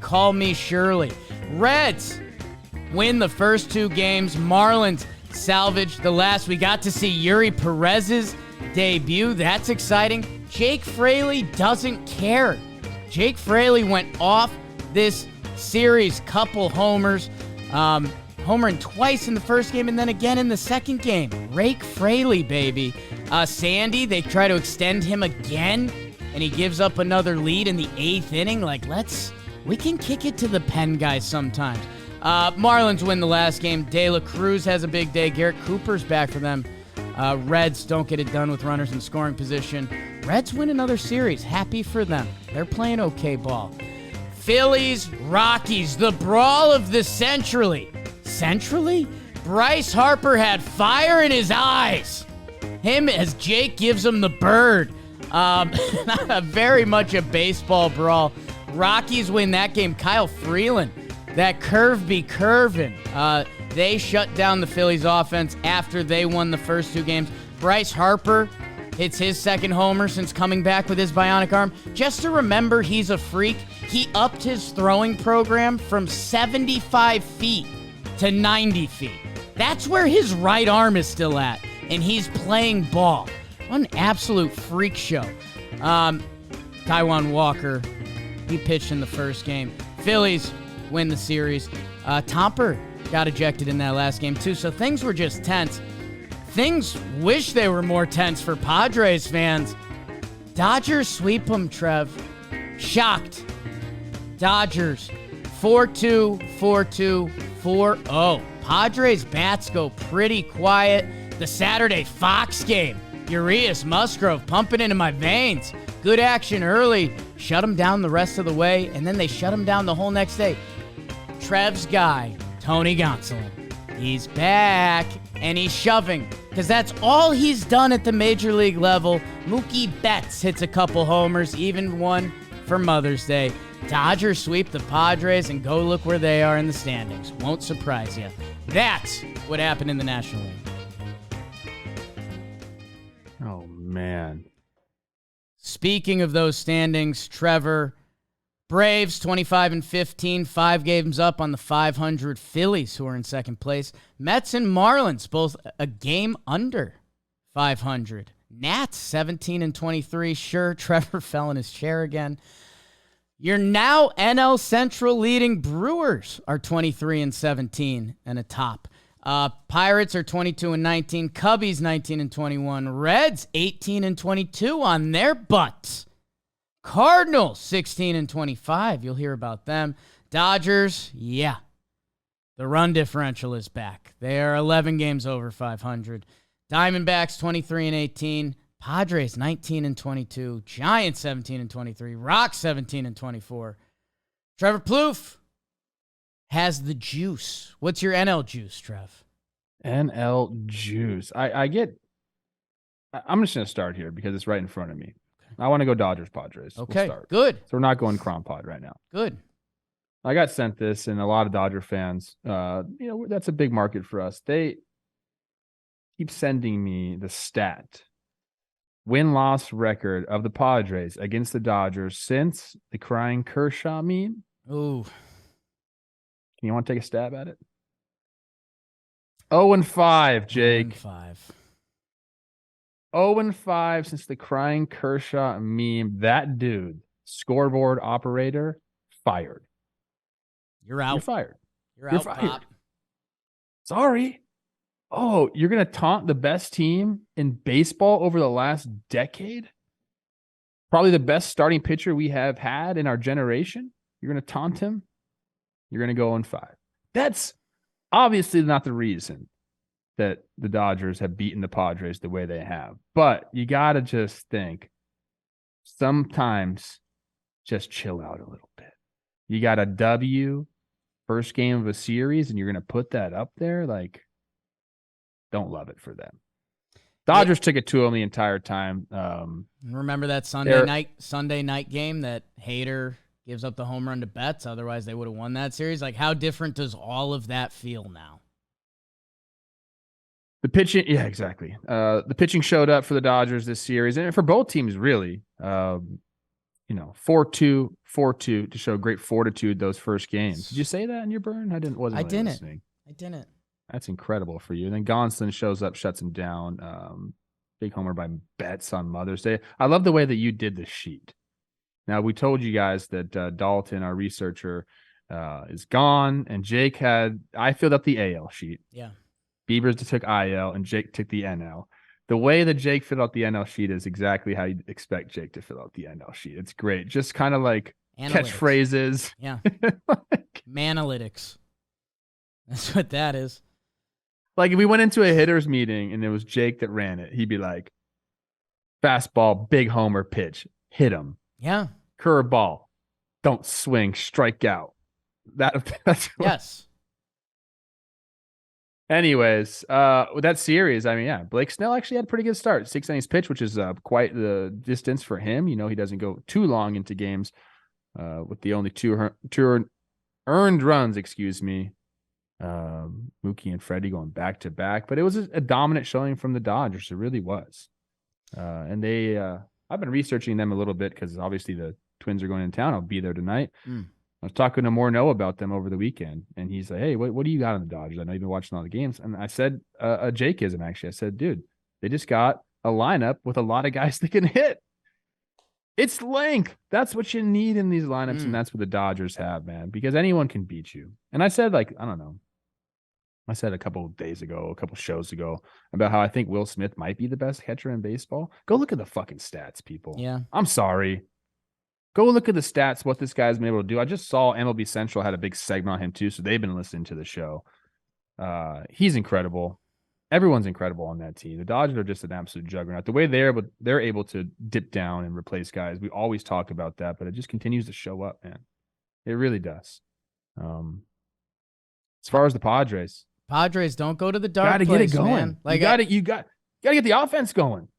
Call me Shirley. Reds win the first 2 games. Marlins salvage the last. We got to see Yuri Perez's debut. That's exciting. Jake Fraley doesn't care. Jake Fraley went off this series. Couple homers. Homering twice in the first game and then again in the second game. Rake Fraley, baby. Sandy, they try to extend him again, and he gives up another lead in the 8th inning. We can kick it to the pen guys sometimes. Marlins win the last game. De La Cruz has a big day. Garrett Cooper's back for them. Reds don't get it done with runners in scoring position. Reds win another series. Happy for them. They're playing okay ball. Phillies-Rockies, the brawl of the century. Centrally? Bryce Harper had fire in his eyes. Him as Jake gives him the bird. Very much a baseball brawl. Rockies win that game. Kyle Freeland, that curve be curving. They shut down the Phillies offense after they won the first 2 games. Bryce Harper hits his second homer since coming back with his bionic arm. Just to remember, he's a freak. He upped his throwing program from 75 feet to 90 feet. That's where his right arm is still at, and he's playing ball. What an absolute freak show. Taijuan Walker, he pitched in the first game. Phillies win the series. Tampa got ejected in that last game too, so things were just tense. Things wish they were more tense for Padres fans. Dodgers sweep them, Trev. Shocked. Dodgers 4-2, 4-2, 4-0. Padres bats go pretty quiet. The Saturday Fox game. Urias Musgrove pumping into my veins. Good action early. Shut him down the rest of the way, and then they shut him down the whole next day. Trev's guy, Tony Gonsolin. He's back, and he's shoving, because that's all he's done at the major league level. Mookie Betts hits a couple homers, even one for Mother's Day. Dodgers sweep the Padres, and go look where they are in the standings. Won't surprise you. That's what happened in the National League. Oh, man. Speaking of those standings, Trevor, Braves 25-15, 5 games up on the 500 Phillies, who are in second place. Mets and Marlins both a game under 500. Nats 17-23. Sure, Trevor fell in his chair again. Your now NL Central leading Brewers are 23-17 and a top. Pirates are 22-19. Cubbies 19-21. Reds 18-22 on their butts. Cardinals 16-25. You'll hear about them. Dodgers, yeah. The run differential is back. They are 11 games over 500. Diamondbacks 23-18. Padres 19-22. Giants 17-23. Rocks 17-24. Trevor Plouffe has the juice. What's your NL juice, Trev? NL juice. I'm just going to start here because it's right in front of me. I want to go Dodgers, Padres. Okay, we'll good. So we're not going Crom Pod right now. Good. I got sent this, and a lot of Dodger fans, that's a big market for us. They keep sending me the stat. Win-loss record of the Padres against the Dodgers since the crying Kershaw meme. Ooh. You want to take a stab at it? 0-5, Jake. 0-5. 0-5 since the crying Kershaw meme. That dude, scoreboard operator, fired. You're out. You're fired. You're out, fired. Pop. Sorry. Oh, you're going to taunt the best team in baseball over the last decade? Probably the best starting pitcher we have had in our generation? You're going to taunt him? You're going to go 0-5. That's obviously not the reason that the Dodgers have beaten the Padres the way they have. But you got to just think, sometimes just chill out a little bit. You got a W, first game of a series, and you're going to put that up there? Like, don't love it for them. Dodgers took it to them the entire time. Remember that Sunday night game that Hader gives up the home run to Betts? Otherwise, they would have won that series. Like, how different does all of that feel now? The pitching, yeah, exactly. The pitching showed up for the Dodgers this series, and for both teams, really. 4-2 to show great fortitude those first games. Did you say that in your burn? I didn't. Listening. I didn't. That's incredible for you. And then Gonsolin shows up, shuts him down. Big homer by Betts on Mother's Day. I love the way that you did the sheet. Now, we told you guys that Dalton, our researcher, is gone, and I filled up the AL sheet. Yeah. Beavers took IL, and Jake took the NL. The way that Jake filled out the NL sheet is exactly how you'd expect Jake to fill out the NL sheet. It's great. Just kind of like catchphrases. Yeah. Manalytics. That's what that is. Like, if we went into a hitters meeting and it was Jake that ran it, he'd be like, fastball, big homer pitch, hit him. Yeah. Curveball, don't swing, strike out. That's yes. Anyways, with that series, Blake Snell actually had a pretty good start. 6 innings pitch, which is quite the distance for him. He doesn't go too long into games with the only two earned runs, Mookie and Freddie going back to back, but it was a dominant showing from the Dodgers. It really was. And they, I've been researching them a little bit because obviously the Twins are going in town. I'll be there tonight. I was talking to Morneau about them over the weekend, and he's like, "Hey, what do you got on the Dodgers? I know you've been watching all the games." And I said, a Jakeism actually. I said, "Dude, they just got a lineup with a lot of guys that can hit. It's length. That's what you need in these lineups, and that's what the Dodgers have, man. Because anyone can beat you." And I said, I don't know. I said a couple shows ago about how I think Will Smith might be the best catcher in baseball. Go look at the fucking stats, people. Yeah. I'm sorry. Go look at the stats, what this guy's been able to do. I just saw MLB Central had a big segment on him too, so they've been listening to the show. He's incredible. Everyone's incredible on that team. The Dodgers are just an absolute juggernaut. The way they're able to dip down and replace guys, we always talk about that, but it just continues to show up, man. It really does. As far as the Padres don't go to the dark place, get it going. Man. Like, you got to get the offense going.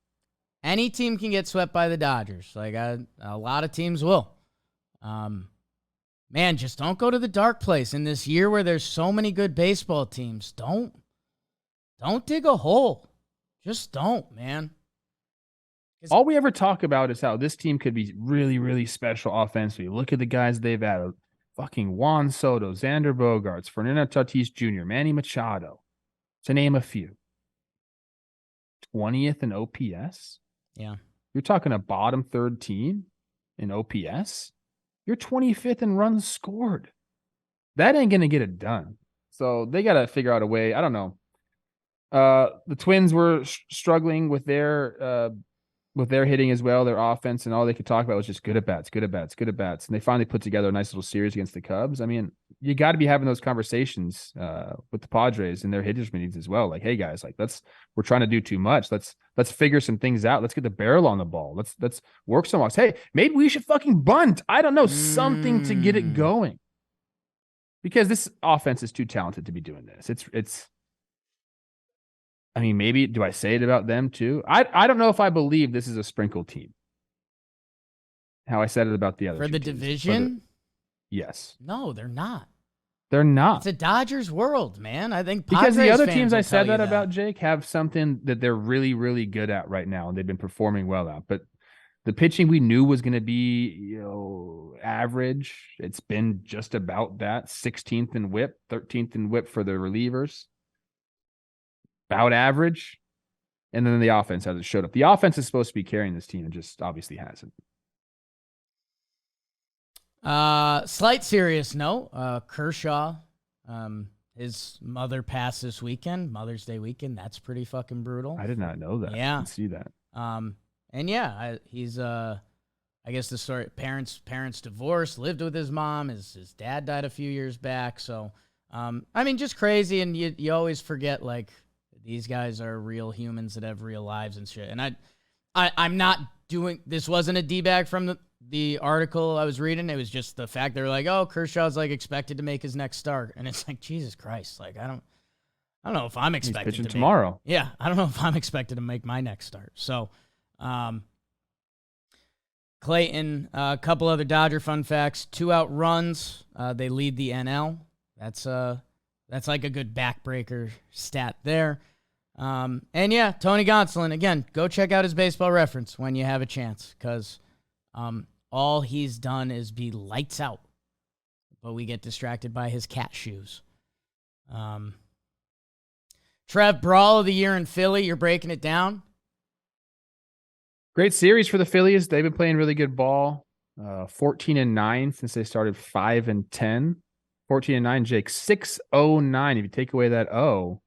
Any team can get swept by the Dodgers. Like, a lot of teams will. Man, just don't go to the dark place in this year where there's so many good baseball teams. Don't dig a hole. Just don't, man. All we ever talk about is how this team could be really, really special offensively. Look at the guys they've added. Fucking Juan Soto, Xander Bogaerts, Fernando Tatis Jr., Manny Machado, to name a few. 20th in OPS? Yeah. You're talking a bottom third team in OPS? You're 25th in runs scored. That ain't going to get it done. So they got to figure out a way. I don't know. The Twins were struggling with their hitting as well, their offense, and all they could talk about was just good at bats. And they finally put together a nice little series against the Cubs. I mean, you got to be having those conversations with the Padres and their hitters meetings as well. Like, hey guys, like we're trying to do too much. Let's figure some things out. Let's get the barrel on the ball. Let's work some walks. Hey, maybe we should fucking bunt. I don't know, something to get it going. Because this offense is too talented to be doing this. It's I mean, maybe do I say it about them too? I don't know if I believe this is a sprinkle team. How I said it about the other for the teams. division. Yes. No, they're not. They're not. It's a Dodgers world, man. I think because the other teams I said said that about, Jake, have something that they're really, really good at right now, and they've been performing well at. But the pitching we knew was going to be, average. It's been just about that. 16th in WHIP, 13th in WHIP for the relievers. About average. And then the offense hasn't showed up. The offense is supposed to be carrying this team and just obviously hasn't. Slight serious note. Kershaw, his mother passed this weekend, Mother's Day weekend. That's pretty fucking brutal. I did not know that. Yeah. I didn't see that. And yeah, he's, I guess the story, parents divorced, lived with his mom. His dad died a few years back. So, I mean, just crazy. And you always forget, like, these guys are real humans that have real lives and shit. And I'm not doing, this wasn't a D-bag from the article I was reading. It was just the fact they were like, oh, Kershaw's like expected to make his next start. And it's like, Jesus Christ. Like, I don't know if I'm expected He's pitching to tomorrow. Yeah. I don't know if I'm expected to make my next start. So, Clayton, a couple other Dodger fun facts, 2 out runs. They lead the NL. That's like a good backbreaker stat there. And yeah, Tony Gonsolin, again, go check out his baseball reference when you have a chance, because all he's done is be lights out, but we get distracted by his cat shoes. Trev, Brawl of the year in Philly, you're breaking it down. Great series for the Phillies. They've been playing really good ball. 14-9 since they started 5-10. 14-9, Jake. 6-0-9. If you take away that O,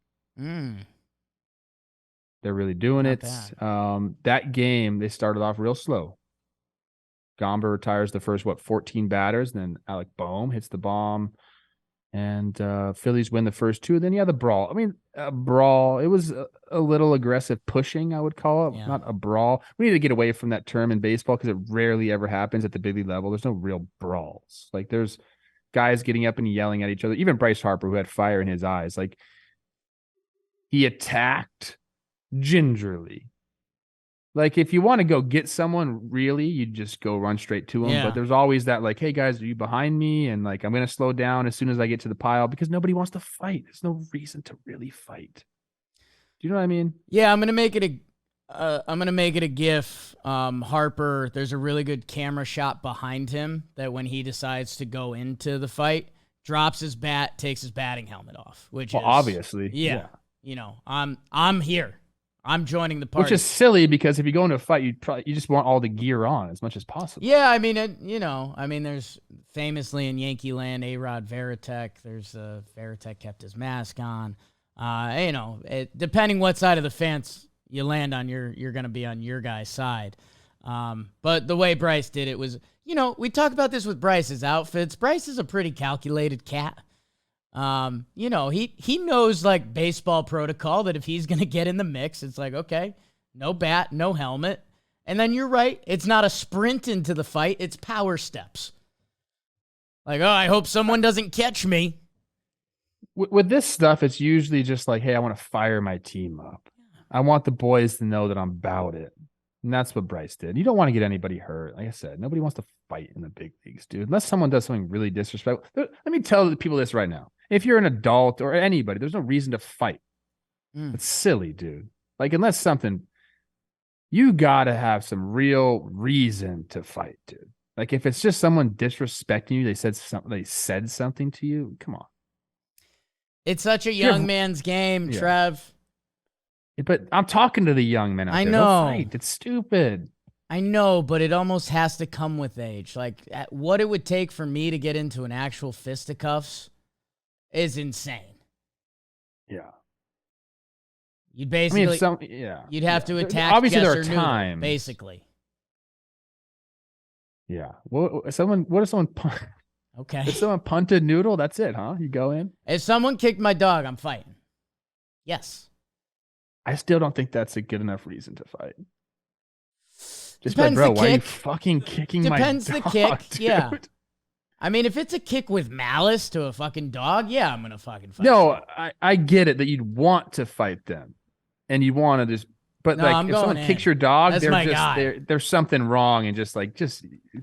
they're really doing Not it. bad. That game, they started off real slow. Gomber retires the first, 14 batters. And then Alec Boehm hits the bomb. And Phillies win the first 2. Then, the brawl. I mean, brawl. It was a little aggressive pushing, I would call it. Yeah. Not a brawl. We need to get away from that term in baseball because it rarely ever happens at the big league level. There's no real brawls. Like, there's guys getting up and yelling at each other. Even Bryce Harper, who had fire in his eyes. Like, he attacked gingerly. Like, if you want to go get someone, really, you just go run straight to them. Yeah. But there's always that, like, hey, guys, are you behind me? And, like, I'm going to slow down as soon as I get to the pile because nobody wants to fight. There's no reason to really fight. Do you know what I mean? Yeah, I'm gonna make it a GIF. Harper, there's a really good camera shot behind him that when he decides to go into the fight, drops his bat, takes his batting helmet off, which is obviously, yeah. I'm here. I'm joining the party. Which is silly because if you go into a fight, you just want all the gear on as much as possible. Yeah, I mean, there's famously in Yankee land, A-Rod Veritek. There's Veritek kept his mask on. Depending what side of the fence you land on, you're going to be on your guy's side. But the way Bryce did it was, we talk about this with Bryce's outfits. Bryce is a pretty calculated cat. He knows like baseball protocol that if he's going to get in the mix, it's like, okay, no bat, no helmet. And then you're right. It's not a sprint into the fight. It's power steps. Like, I hope someone doesn't catch me. With this stuff, it's usually just like, hey, I want to fire my team up. I want the boys to know that I'm about it. And that's what Bryce did. You don't want to get anybody hurt. Like I said, nobody wants to fight in the big leagues, dude. Unless someone does something really disrespectful. Let me tell the people this right now. If you're an adult or anybody, there's no reason to fight. It's silly, dude. Like, unless something you gotta have some real reason to fight, dude. Like if it's just someone disrespecting you, they said something to you. Come on. It's such a young man's game, Trev. But I'm talking to the young men out there. I know. Don't fight. It's stupid. I know, but it almost has to come with age. Like what it would take for me to get into an actual fisticuffs is insane. Yeah. You'd basically, you'd have to attack. Obviously, there are Noodle, times. basically. Yeah. What if someone Okay. If someone punted Noodle, that's it, huh? You go in. If someone kicked my dog, I'm fighting. Yes. I still don't think that's a good enough reason to fight. Just Depends bro, the why are you kick. fucking kicking my dog? Depends the kick. Dude? Yeah. I mean, if it's a kick with malice to a fucking dog, yeah, I'm gonna fucking fight. No, I get it that you'd want to fight them, and you want to just. But No, like, if someone kicks your dog, That's my guy. there's something wrong, and just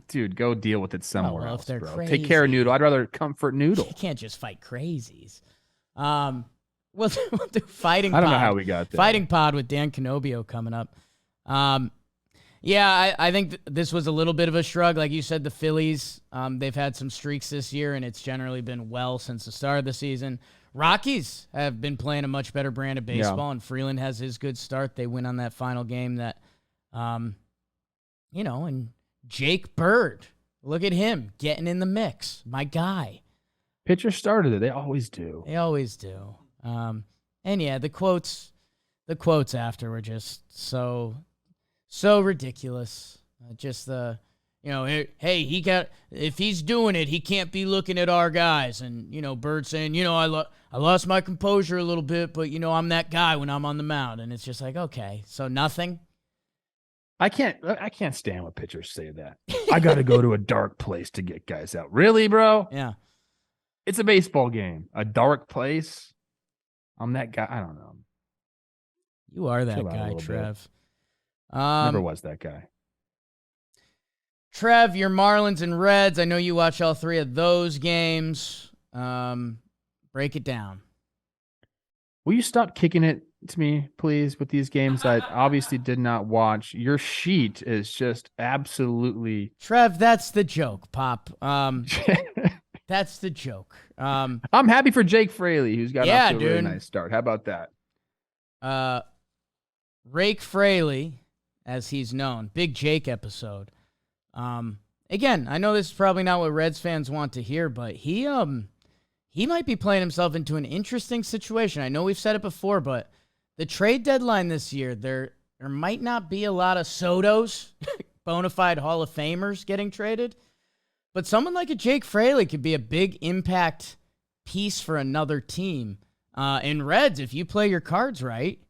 dude, go deal with it somewhere else, if they're bro. crazy, Take care of Noodle. I'd rather comfort Noodle. You can't just fight crazies. We'll do fighting. I don't know pod. how we got there. Fighting pod with Dan Canobio coming up. Yeah, I think this was a little bit of a shrug. Like you said, the Phillies, they've had some streaks this year, and it's generally been well since the start of the season. Rockies have been playing a much better brand of baseball, and Freeland has his good start. They win on that final game that, and Jake Bird, look at him getting in the mix. My guy. Pitcher started it. They always do. They always do. And yeah, the quotes after were just so ridiculous. Just the, hey, if he's doing it, he can't be looking at our guys. And, Bird saying, I lost my composure a little bit, but, I'm that guy when I'm on the mound. And it's just like, okay, so nothing. I can't stand when pitchers say that. I got to go to a dark place to get guys out. Really, bro? Yeah. It's a baseball game. A dark place. I'm that guy. I don't know. You are that guy, Trev. Never was that guy. Trev, your Marlins and Reds. I know you watch all three of those games. Break it down. Will you stop kicking it to me, please, with these games I obviously did not watch? Your sheet is just absolutely... Trev, that's the joke, Pop. That's the joke. I'm happy for Jake Fraley, who's got off to a really nice start. How about that? Rake Fraley, as he's known. Big Jake episode. Again, I know this is probably not what Reds fans want to hear, but he might be playing himself into an interesting situation. I know we've said it before, but the trade deadline this year, there might not be a lot of Sotos, bona fide Hall of Famers getting traded. But someone like a Jake Fraley could be a big impact piece for another team. In Reds, if you play your cards right,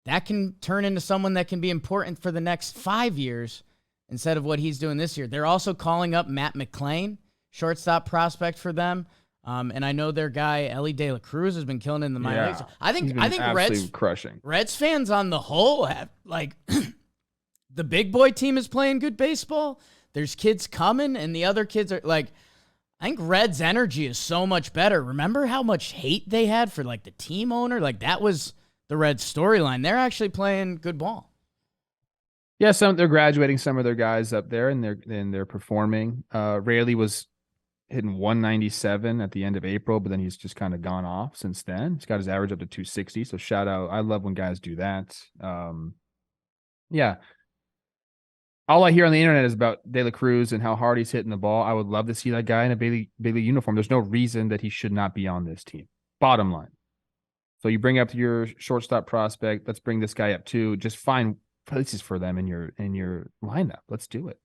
that can turn into someone that can be important for the next 5 years instead of what he's doing this year. They're also calling up Matt McClain, shortstop prospect for them. And I know their guy, Ellie De La Cruz, has been killing it in the minor leagues. I think Reds crushing. Reds fans on the whole have, the big boy team is playing good baseball. There's kids coming, and the other kids are I think Reds' energy is so much better. Remember how much hate they had for the team owner? That was the Reds' storyline. They're actually playing good ball. Yeah, they're graduating some of their guys up there, and they're performing. Raley was hitting 197 at the end of April, but then he's just kind of gone off since then. He's got his average up to 260. So shout out. I love when guys do that. Yeah. All I hear on the internet is about De La Cruz and how hard he's hitting the ball. I would love to see that guy in a big league uniform. There's no reason that he should not be on this team. Bottom line. So you bring up your shortstop prospect. Let's bring this guy up too. Just find places for them in your lineup. Let's do it.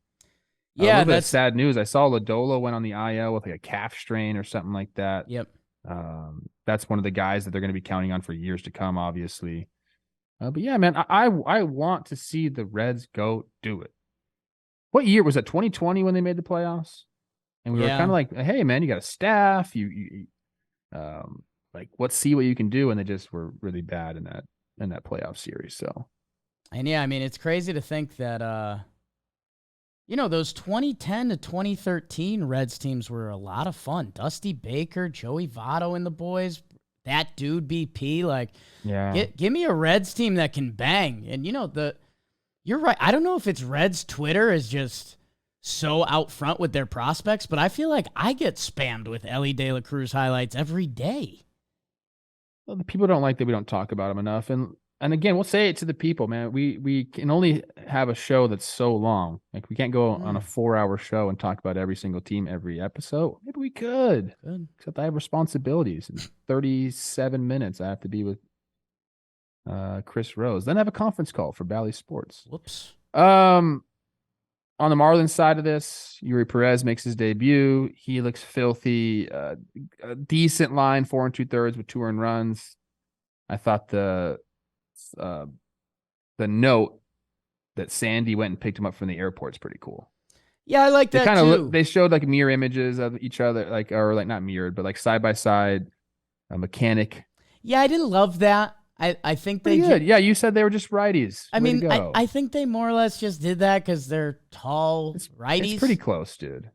Yeah, a little bit of sad news. I saw Lodolo went on the IL with a calf strain or something like that. Yep. That's one of the guys that they're going to be counting on for years to come, obviously. But yeah, man, I want to see the Reds go do it. What year was that? 2020 when they made the playoffs, and we were kind of like, "Hey, man, you got a staff. You let's see what you can do." And they just were really bad in that playoff series. So, and yeah, I mean, it's crazy to think that those 2010 to 2013 Reds teams were a lot of fun. Dusty Baker, Joey Votto, and the boys. That dude BP, give me a Reds team that can bang. And you you're right. I don't know if it's Reds Twitter is just so out front with their prospects, but I feel like I get spammed with Ellie De La Cruz highlights every day. Well, the people don't like that we don't talk about them enough. And again, we'll say it to the people, man. We can only have a show that's so long. Like, we can't go on a 4-hour show and talk about every single team every episode. Maybe we could. Except I have responsibilities. In 37 minutes, I have to be with Chris Rose. Then I have a conference call for Bally Sports. Whoops. On the Marlins side of this, Yuri Perez makes his debut. He looks filthy. A decent line, 4 2/3 with 2 earned runs. I thought the note that Sandy went and picked him up from the airport is pretty cool. Yeah, I like that too. They showed like mirror images of each other, or not mirrored, but like side by side, a mechanic. Yeah, I didn't love that. I think they did. Yeah, you said they were just righties. I mean, I think they more or less just did that because they're tall righties. It's pretty close, dude.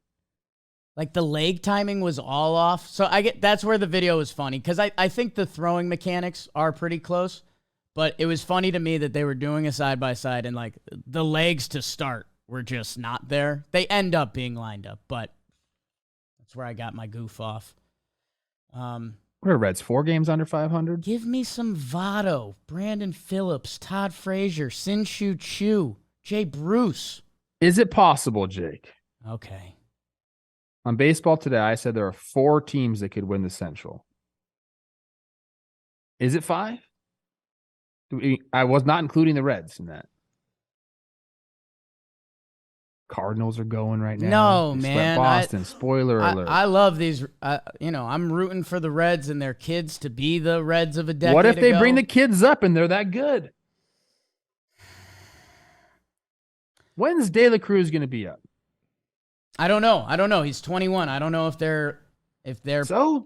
Like, the leg timing was all off. So that's where the video was funny, because I think the throwing mechanics are pretty close. But it was funny to me that they were doing a side by side and like the legs to start were just not there. They end up being lined up, but that's where I got my goof off. What are Reds, 4 games under 500? Give me some Votto, Brandon Phillips, Todd Frazier, Sin-Shu Chu, Jay Bruce. Is it possible, Jake? Okay. On Baseball Today, I said there are 4 teams that could win the Central. Is it 5? I was not including the Reds in that. Cardinals are going right now. No, man. Boston, spoiler alert. I love these. I'm rooting for the Reds and their kids to be the Reds of a decade ago. What if they bring the kids up and they're that good? When's De La Cruz going to be up? I don't know. He's 21. I don't know if they're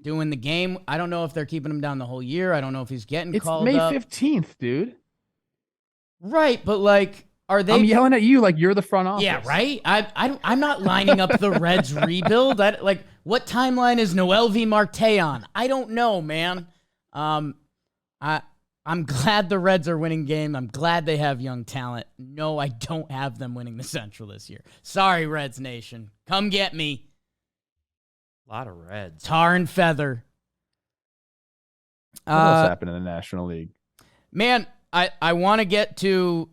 doing the game. I don't know if they're keeping him down the whole year. I don't know if he's getting called up. It's May 15th, dude. Right, but like, are they? I'm yelling at you like you're the front office. Yeah, right. I'm not lining up the Reds rebuild. What timeline is Noel V. Marte on? I don't know, man. I'm glad the Reds are winning game. I'm glad they have young talent. No, I don't have them winning the Central this year. Sorry, Reds Nation. Come get me. A lot of Reds. Tar and feather. What's happened in the National League? Man, I want to get to...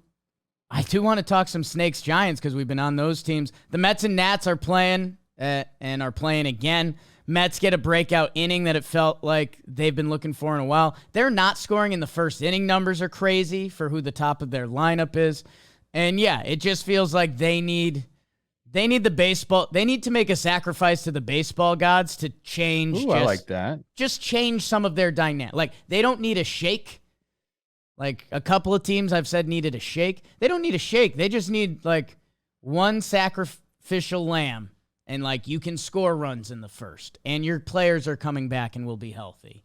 I do want to talk some Snakes-Giants because we've been on those teams. The Mets and Nats are playing and are playing again. Mets get a breakout inning that it felt like they've been looking for in a while. They're not scoring in the first inning. Numbers are crazy for who the top of their lineup is. And yeah, it just feels like they need the baseball. They need to make a sacrifice to the baseball gods to change. I like that. Just change some of their dynamic. Like, they don't need a shake. Like, a couple of teams I've said needed a shake. They don't need a shake. They just need, like, one sacrificial lamb. And, like, you can score runs in the first. And your players are coming back and will be healthy.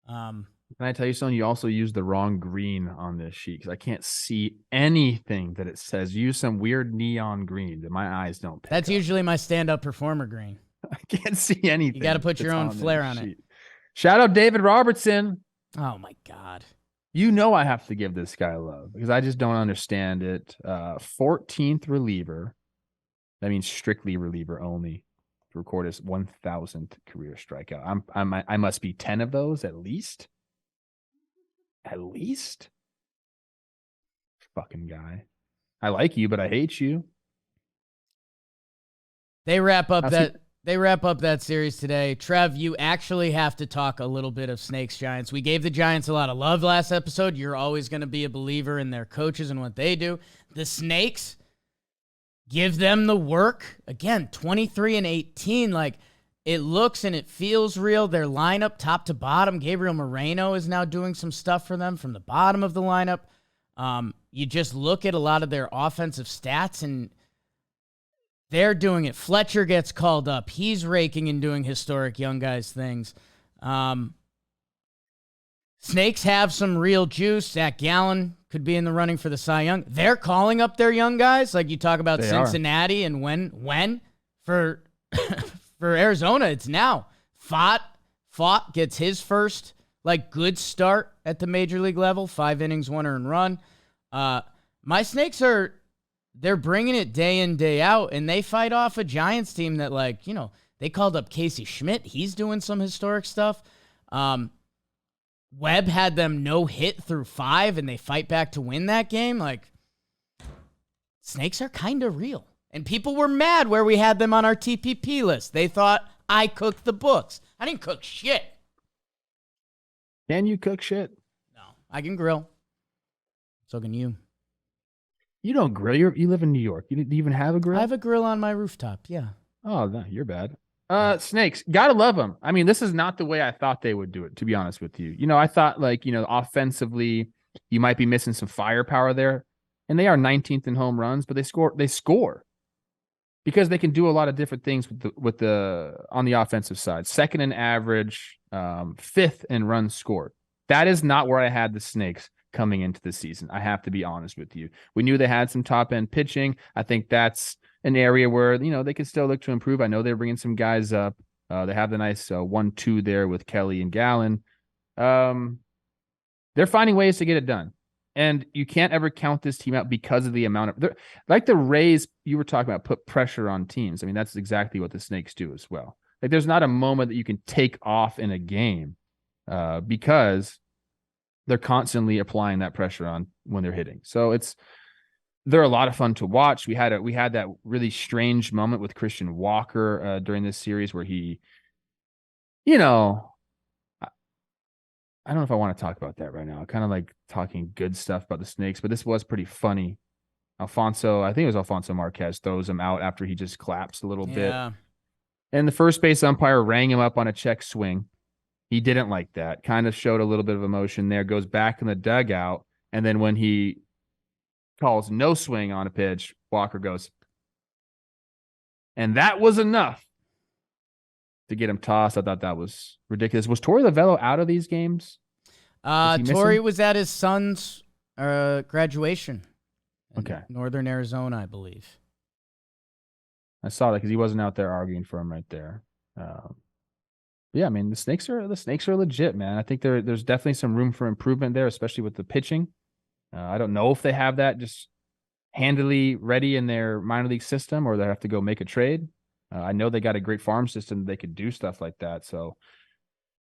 Can I tell you something? You also used the wrong green on this sheet because I can't see anything that it says. Use some weird neon green that my eyes don't pick That's up. usually my stand-up performer green. I can't see anything. You got to put your own flair on it. Shout out David Robertson. Oh, my God. You know I have to give this guy love because I just don't understand it. 14th reliever. That means strictly reliever only. To record his 1,000th career strikeout. I must be 10 of those at least. At least. Fucking guy. I like you, but I hate you. They wrap up that series today. Trev, you actually have to talk a little bit of Snakes-Giants. We gave the Giants a lot of love last episode. You're always going to be a believer in their coaches and what they do. The Snakes, give them the work. Again, 23-18. Like, it looks and it feels real. Their lineup, top to bottom. Gabriel Moreno is now doing some stuff for them from the bottom of the lineup. You just look at a lot of their offensive stats and they're doing it. Fletcher gets called up. He's raking and doing historic young guys things. Snakes have some real juice. Zach Gallen could be in the running for the Cy Young. They're calling up their young guys. Like you talk about Cincinnati and when for Arizona, it's now. Fott gets his first good start at the major league level. 5 innings, 1 earned run. My Snakes are they're bringing it day in, day out, and they fight off a Giants team that, like, you know, they called up Casey Schmidt. He's doing some historic stuff. Webb had them no hit through 5, and they fight back to win that game. Like, Snakes are kind of real. And people were mad where we had them on our TPP list. They thought I cooked the books. I didn't cook shit. Can you cook shit? No, I can grill. So can you. You don't grill. You live in New York. Do you even have a grill? I have a grill on my rooftop, yeah. Oh, no, you're bad. Snakes, gotta love them. I mean, this is not the way I thought they would do it, to be honest with you. You know, I thought, like, you know, offensively, you might be missing some firepower there. And they are 19th in home runs, but they score because they can do a lot of different things with the on the offensive side. 2nd in average, 5th in runs scored. That is not where I had the Snakes coming into the season. I have to be honest with you. We knew they had some top end pitching. I think that's an area where, you know, they can still look to improve. I know they're bringing some guys up. They have the nice 1-2 there with Kelly and Gallen. They're finding ways to get it done. And you can't ever count this team out because of the amount of, like the Rays you were talking about, put pressure on teams. I mean, that's exactly what the Snakes do as well. Like, there's not a moment that you can take off in a game because they're constantly applying that pressure on when they're hitting. So they're a lot of fun to watch. We had that really strange moment with Christian Walker during this series where he, you know, I don't know if I want to talk about that right now. I kind of like talking good stuff about the Snakes, but this was pretty funny. I think it was Alfonso Marquez, throws him out after he just claps a little bit. And the first base umpire rang him up on a check swing. He didn't like that. Kind of showed a little bit of emotion there, goes back in the dugout. And then when he calls no swing on a pitch, Walker goes, and that was enough to get him tossed. I thought that was ridiculous. Was Torey Lovello out of these games? Torey was at his son's graduation. Okay. Northern Arizona, I believe. I saw that because he wasn't out there arguing for him right there. Yeah, I mean, the Snakes are legit, man. I think there's definitely some room for improvement there, especially with the pitching. I don't know if they have that just handily ready in their minor league system, or they have to go make a trade. I know they got a great farm system. They could do stuff like that. So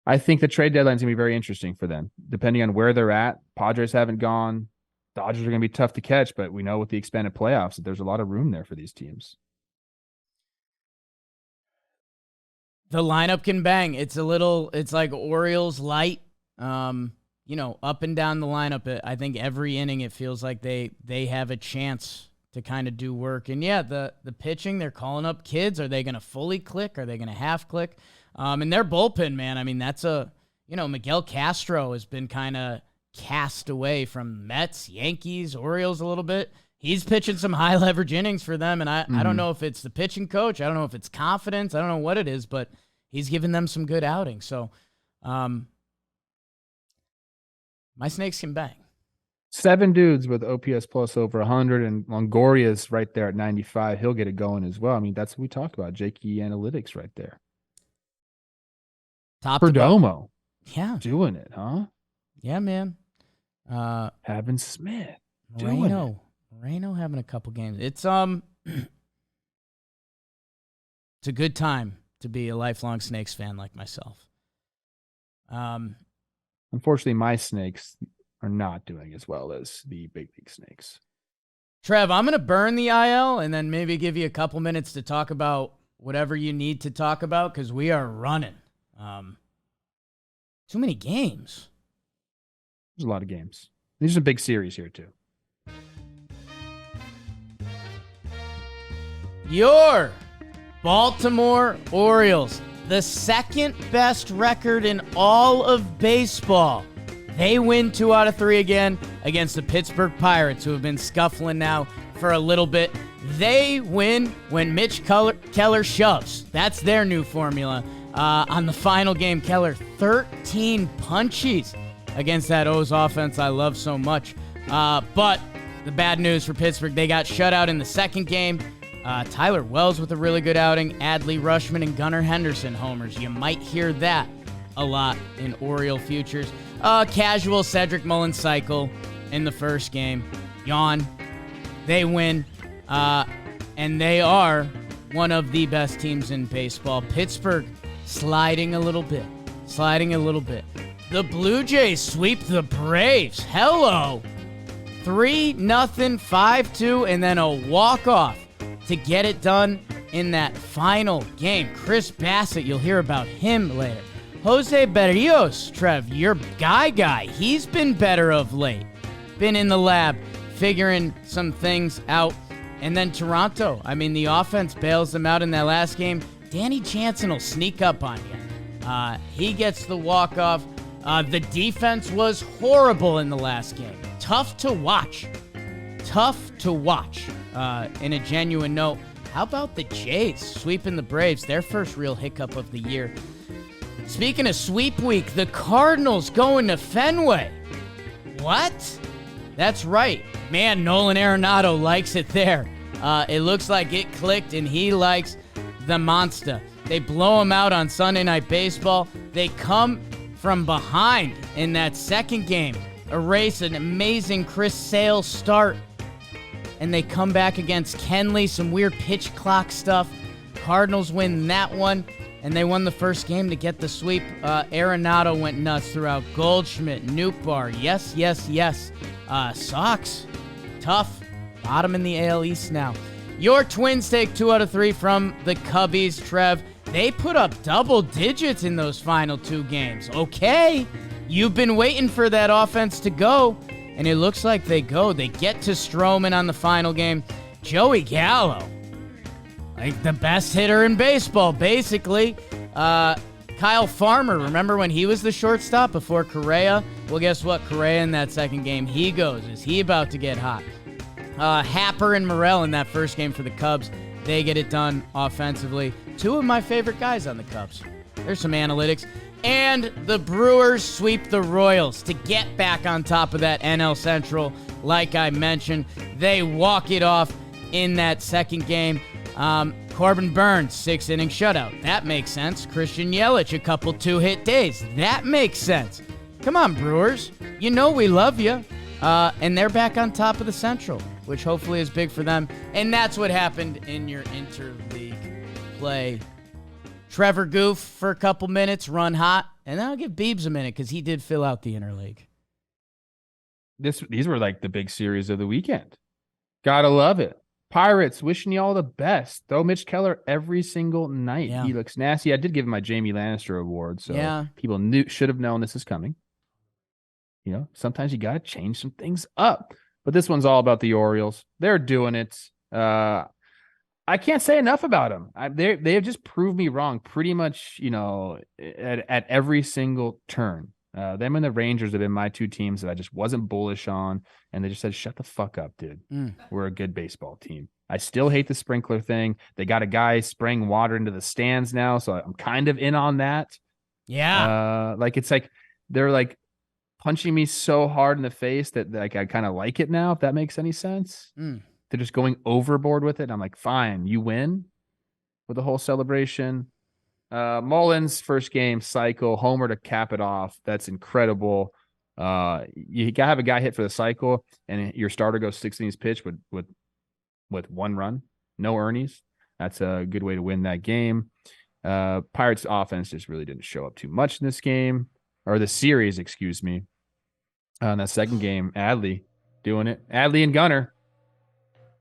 I think the trade deadline is going to be very interesting for them, depending on where they're at. Padres haven't gone. Dodgers are going to be tough to catch, but we know with the expanded playoffs that there's a lot of room there for these teams. The lineup can bang. It's like Orioles light. You know, up and down the lineup. I think every inning it feels like they have a chance to kind of do work. And yeah, the pitching, they're calling up kids. Are they going to fully click? Are they going to half click? And their bullpen, man, I mean, Miguel Castro has been kind of cast away from Mets, Yankees, Orioles a little bit. He's pitching some high leverage innings for them. And I don't know if it's the pitching coach. I don't know if it's confidence. I don't know what it is, but he's giving them some good outings. So, my Snakes can bang. 7 dudes with OPS plus over 100, and Longoria's right there at 95. He'll get it going as well. I mean, that's what we talk about. Jakey Analytics right there. Top Perdomo. Yeah. Doing it, huh? Yeah, man. Having Smith. Moreno having a couple games. It's a good time to be a lifelong Snakes fan like myself. Unfortunately, my Snakes are not doing as well as the big league Snakes. Trev, I'm going to burn the IL and then maybe give you a couple minutes to talk about whatever you need to talk about because we are running. Too many games. There's a lot of games. These are big series here, too. Your Baltimore Orioles, the second best record in all of baseball. They win 2 out of 3 again against the Pittsburgh Pirates, who have been scuffling now for a little bit. They win when Mitch Keller shoves. That's their new formula. On the final game, Keller, 13 punchies against that O's offense I love so much. But the bad news for Pittsburgh, they got shut out in the second game. Tyler Wells with a really good outing. Adley Rutschman and Gunnar Henderson homers. You might hear that a lot in Oriole futures. Casual Cedric Mullins cycle in the first game. Yawn. They win. And they are one of the best teams in baseball. Pittsburgh sliding a little bit. The Blue Jays sweep the Braves. Hello. 3-0, 5-2, and then a walk-off to get it done in that final game. Chris Bassett, you'll hear about him later. Jose Berrios, Trev, your guy. He's been better of late. Been in the lab, figuring some things out. And then Toronto, I mean, the offense bails them out in that last game. Danny Jansen will sneak up on you. He gets the walk-off. The defense was horrible in the last game. Tough to watch. In a genuine note. How about the Jays sweeping the Braves? Their first real hiccup of the year. Speaking of sweep week, the Cardinals going to Fenway. What? That's right. Man, Nolan Arenado likes it there. It looks like it clicked, and he likes the monster. They blow him out on Sunday Night Baseball. They come from behind in that second game, erase an amazing Chris Sale start, and they come back against Kenley, some weird pitch clock stuff. Cardinals win that one, and they won the first game to get the sweep. Arenado went nuts throughout. Goldschmidt, Nootbaar, yes. Sox, tough. Bottom in the AL East now. Your Twins take 2 out of 3 from the Cubbies, Trev. They put up double digits in those final 2 games. Okay, you've been waiting for that offense to go, and it looks like they go. They get to Stroman on the final game. Joey Gallo, like the best hitter in baseball, basically. Kyle Farmer, remember when he was the shortstop before Correa? Well, guess what? Correa in that second game, he goes. Is he about to get hot? Happer and Morel in that first game for the Cubs. They get it done offensively. 2 of my favorite guys on the Cubs. There's some analytics. And the Brewers sweep the Royals to get back on top of that NL Central. Like I mentioned, they walk it off in that second game. Corbin Burns, 6-inning shutout. That makes sense. Christian Yelich, a couple 2-hit days. That makes sense. Come on, Brewers. You know we love you. And they're back on top of the Central, which hopefully is big for them. And that's what happened in your interleague play. Trevor Goof for a couple minutes, run hot, and then I'll give Beebs a minute because he did fill out the interleague. These were like the big series of the weekend. Gotta love it. Pirates, wishing you all the best. Throw Mitch Keller every single night. Yeah. He looks nasty. I did give him my Jamie Lannister award, so people should have known this is coming. You know, sometimes you got to change some things up. But this one's all about the Orioles. They're doing it. I can't say enough about them. They have just proved me wrong pretty much, you know, at every single turn. Them and the Rangers have been my 2 teams that I just wasn't bullish on, and they just said, shut the fuck up, dude. We're a good baseball team. I still hate the sprinkler thing. They got a guy spraying water into the stands now, so I'm kind of in on that. Yeah. It's like they're like punching me so hard in the face that like I kind of like it now, if that makes any sense. They're just going overboard with it. I'm like, fine, you win with the whole celebration. Mullins, first game, cycle, homer to cap it off. That's incredible. You gotta have a guy hit for the cycle, and your starter goes 6 innings pitch with 1 run, no earnings. That's a good way to win that game. Pirates offense just really didn't show up too much in this game, or the series, excuse me. In that second game, Adley doing it. Adley and Gunner.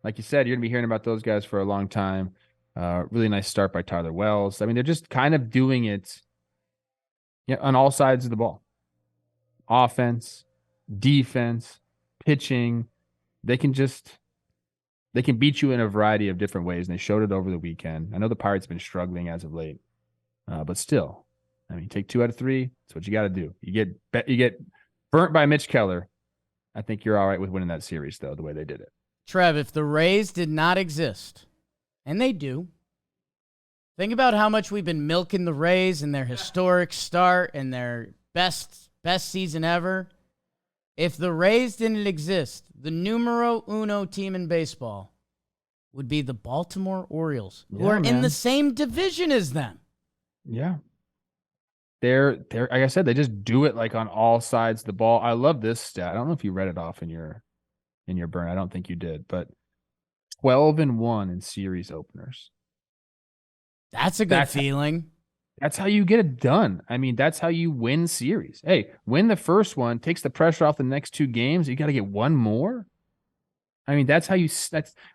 Like you said, you're going to be hearing about those guys for a long time. Really nice start by Tyler Wells. I mean, they're just kind of doing it on all sides of the ball. Offense, defense, pitching. They can beat you in a variety of different ways, and they showed it over the weekend. I know the Pirates have been struggling as of late, but still, I mean, take 2 out of 3. That's what you got to do. You get burnt by Mitch Keller. I think you're all right with winning that series, though, the way they did it. Trev, if the Rays did not exist, and they do, think about how much we've been milking the Rays and their historic start and their best season ever. If the Rays didn't exist, the numero uno team in baseball would be the Baltimore Orioles, who are in the same division as them. Yeah. They're like I said, they just do it like on all sides of the ball. I love this stat. I don't know if you read it off in your burn. I don't think you did, but 12-1 in series openers. That's a good feeling. That's how you get it done. I mean, that's how you win series. Hey, win the first one, takes the pressure off the next 2 games. You got to get one more. I mean, that's how you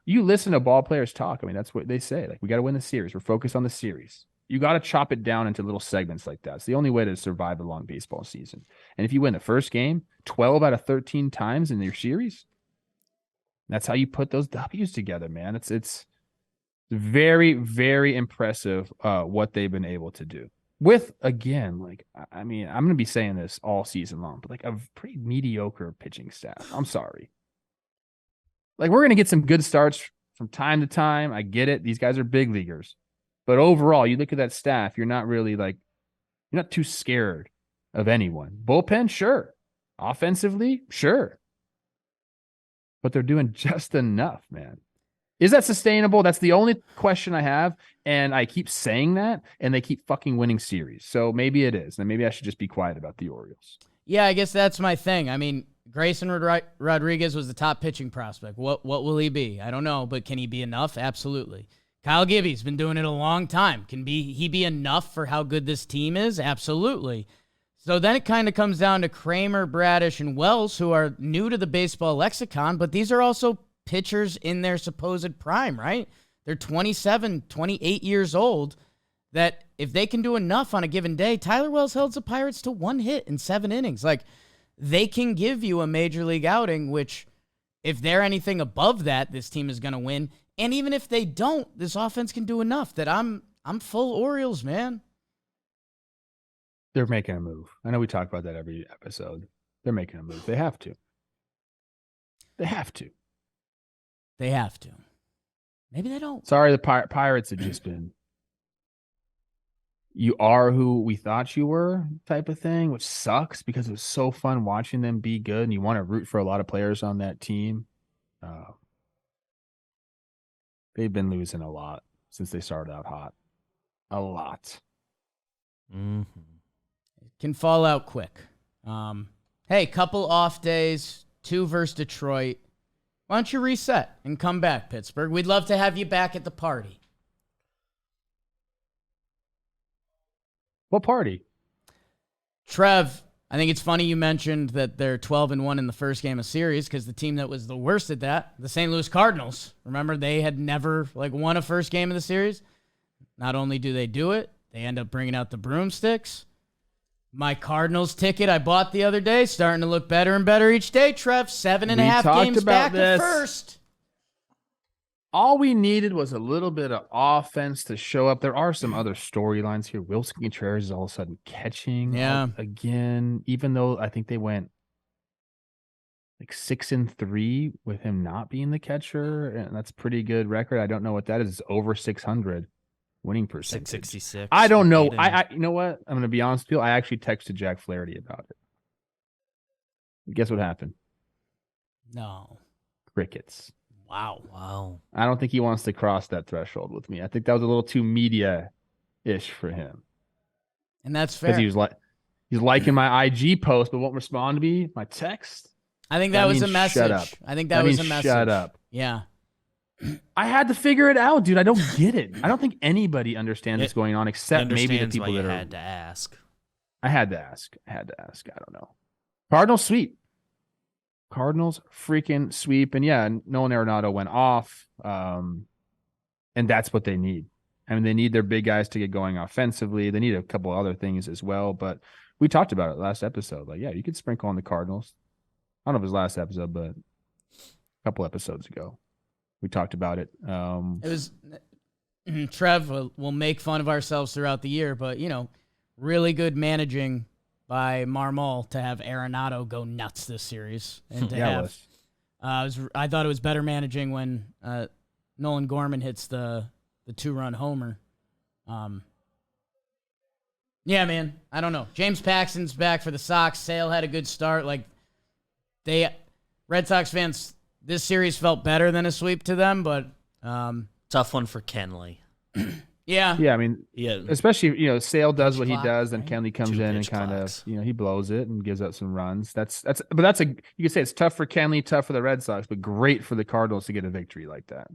listen to ball players talk. I mean, that's what they say. Like, we got to win the series. We're focused on the series. You got to chop it down into little segments like that. It's the only way to survive a long baseball season. And if you win the first game 12 out of 13 times in your series, that's how you put those W's together, man. It's very, very impressive what they've been able to do. With, again, like, I mean, I'm going to be saying this all season long, but like a pretty mediocre pitching staff. I'm sorry. Like, we're going to get some good starts from time to time. I get it. These guys are big leaguers. But overall, you look at that staff, you're not really like, you're not too scared of anyone. Bullpen, sure. Offensively, sure. But they're doing just enough, man. Is that sustainable? That's the only question I have. And I keep saying that, and they keep fucking winning series. So maybe it is. And maybe I should just be quiet about the Orioles. Yeah, I guess that's my thing. I mean, Grayson Rodriguez was the top pitching prospect. What will he be? I don't know, but can he be enough? Absolutely. Kyle Gibby's been doing it a long time. Can he be enough for how good this team is? Absolutely. So then it kind of comes down to Kramer, Bradish, and Wells, who are new to the baseball lexicon, but these are also pitchers in their supposed prime, right? They're 27, 28 years old, that if they can do enough on a given day, Tyler Wells held the Pirates to 1 hit in 7 innings. Like, they can give you a major league outing, which if they're anything above that, this team is going to win. And even if they don't, this offense can do enough that I'm full Orioles, man. They're making a move. I know we talk about that every episode. They're making a move. They have to. They have to. They have to. Maybe they don't. Sorry, the Pirates have just been, you are who we thought you were type of thing, which sucks because it was so fun watching them be good, and you want to root for a lot of players on that team. They've been losing a lot since they started out hot. A lot. Mm-hmm. It can fall out quick. Hey, couple off days, 2 versus Detroit. Why don't you reset and come back, Pittsburgh? We'd love to have you back at the party. What party? Trev, I think it's funny you mentioned that they're 12-1 in the first game of series, because the team that was the worst at that, the St. Louis Cardinals, remember, they had never won a first game of the series. Not only do they do it, they end up bringing out the broomsticks. My Cardinals ticket I bought the other day, starting to look better and better each day, Trev. 7.5 games back at first. All we needed was a little bit of offense to show up. There are some other storylines here. Wilson Contreras is all of a sudden catching again, even though I think they went 6-3 with him not being the catcher, and that's a pretty good record. I don't know what that is. It's over 600 winning percentage. 666. I don't know. I you know what? I'm going to be honest with you. I actually texted Jack Flaherty about it. Guess what happened? No. Crickets. Wow. I don't think he wants to cross that threshold with me. I think that was a little too media-ish for him. And that's fair. Because he's liking my IG post, but won't respond to me, my text. I think that was a message. Shut up. I think that was a message. Shut up. Yeah. I had to figure it out, dude. I don't get it. I don't think anybody understands what's going on except maybe the people that are. Had to ask. I had to ask. I don't know. Cardinals sweep. Cardinals freaking sweep. And yeah, Nolan Arenado went off. And that's what they need. I mean, they need their big guys to get going offensively. They need a couple other things as well. But we talked about it last episode. Like, yeah, you could sprinkle on the Cardinals. I don't know if it was last episode, but a couple episodes ago. We talked about it. It was Trev. We'll make fun of ourselves throughout the year, but really good managing by Marmol to have Arenado go nuts this series, and to have. I thought it was better managing when Nolan Gorman hits the 2-run homer. Yeah, man. I don't know. James Paxton's back for the Sox. Sale had a good start. Red Sox fans. This series felt better than a sweep to them, but tough one for Kenley. Yeah. I mean, especially Sale does what he does, then Kenley comes in and kind of he blows it and gives up some runs. But you could say it's tough for Kenley, tough for the Red Sox, but great for the Cardinals to get a victory like that.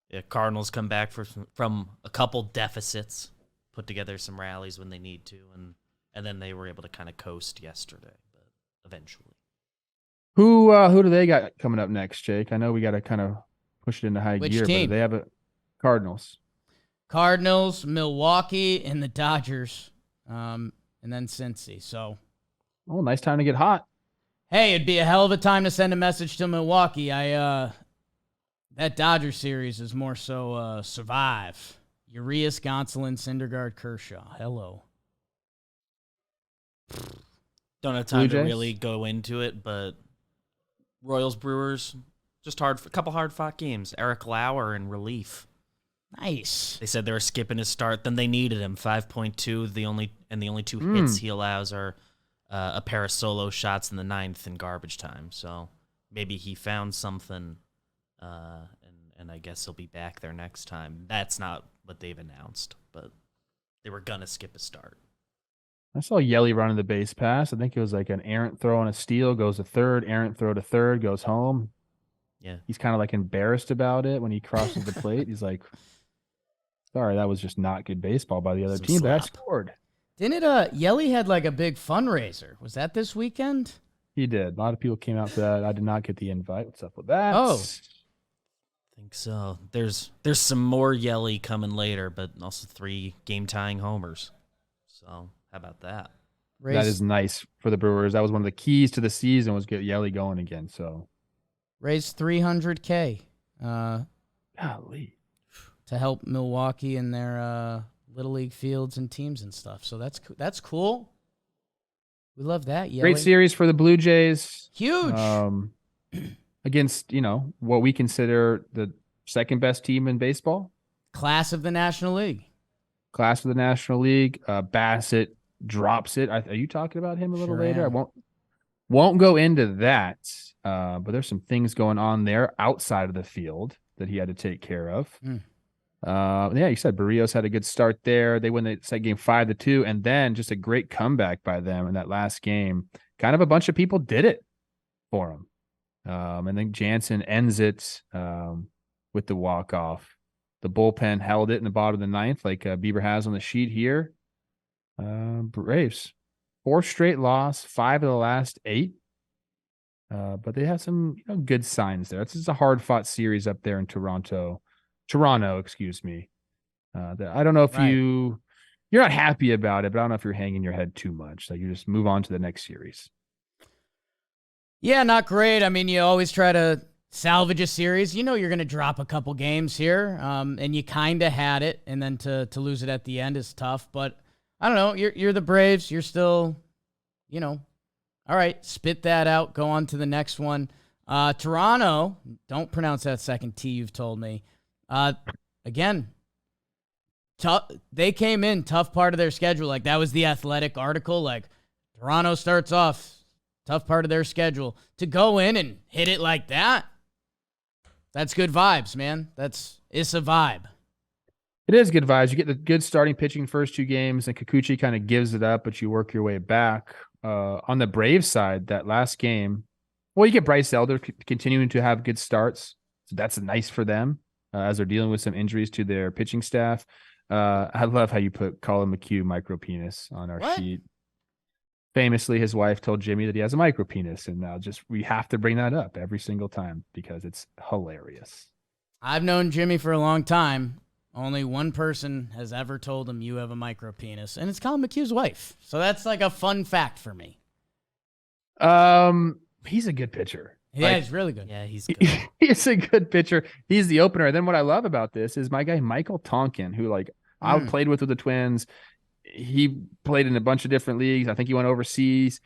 Yeah, Cardinals come back from a couple deficits, put together some rallies when they need to, and then they were able to kind of coast yesterday, but eventually. Who do they got coming up next, Jake? I know we got to kind of push it into high Which gear, team? but they have a Cardinals. Cardinals, Milwaukee, and the Dodgers, and then Cincy. So, Nice time to get hot. hey, it'd be a hell of a time to send a message to Milwaukee. That Dodger series is more so survive. Urias, Gonsolin, Syndergaard, Kershaw. Hello. Don't have time to Jays? really go into it, but Royals, Brewers, just a couple hard-fought games. Eric Lauer in relief. Nice. They said they were skipping his start, then they needed him. 5.2. The only two hits he allows are a pair of solo shots in the 9th in garbage time. So maybe he found something, and I guess he'll be back there next time. That's not what they've announced, but they were gonna skip a start. I saw Yelly running the base pass. I think it was like an errant throw on a steal, goes to third, errant throw to third, goes home. Yeah. He's kind of like embarrassed about it when he crosses the plate. He's like, sorry, that was just not good baseball by the other team, but I scored. Didn't Yelly had like a big fundraiser? Was that this weekend? He did. A lot of people came out for that. I did not get the invite. What's up with that? Oh. I think so. There's some more Yelly coming later, but also 3 game-tying homers. So how about that? That is nice for the Brewers. That was one of the keys to the season was get Yelly going again. So raised $300K golly, to help Milwaukee in their Little League fields and teams and stuff. So that's cool. We love that. Yelly. Great series for the Blue Jays. Huge. Against, what we consider the second best team in baseball. Class of the National League. Bassett drops it. Are you talking about him a little Sure later? am. I won't go into that. But there's some things going on there outside of the field that he had to take care of. You said Barrios had a good start there. They win the second game 5-2, and then just a great comeback by them in that last game. Kind of a bunch of people did it for him. And then Jansen ends it with the walk-off. The bullpen held it in the bottom of the 9th, like Bieber has on the sheet here. Braves, 4 straight loss, 5 of the last 8. But they have some good signs there. This is a hard-fought series up there in Toronto, excuse me. I don't know if you're not happy about it, but I don't know if you're hanging your head too much. Like you just move on to the next series. Yeah, not great. I mean, you always try to salvage a series. You're going to drop a couple games here, and you kind of had it, and then to lose it at the end is tough. But I don't know. You're the Braves. You're still, all right, spit that out. Go on to the next one. Toronto, don't pronounce that second T you've told me. Again, they came in tough part of their schedule. Like that was the Athletic article. Like Toronto starts off tough part of their schedule. To go in and hit it like that, that's good vibes, man. It's a vibe. It is good vibes. You get the good starting pitching first 2 games, and Kikuchi kind of gives it up, but you work your way back. On the Braves side, that last game, you get Bryce Elder continuing to have good starts. So that's nice for them as they're dealing with some injuries to their pitching staff. I love how you put Colin McHugh micro penis on our sheet. Famously, his wife told Jimmy that he has a micro penis, and now we have to bring that up every single time because it's hilarious. I've known Jimmy for a long time. Only one person has ever told him you have a micro penis, and it's Colin McHugh's wife. So that's like a fun fact for me. He's a good pitcher. Yeah, he's really good. Yeah, he's good. He's a good pitcher. He's the opener. And then what I love about this is my guy Michael Tonkin, who I played with the Twins. He played in a bunch of different leagues. I think he went overseas.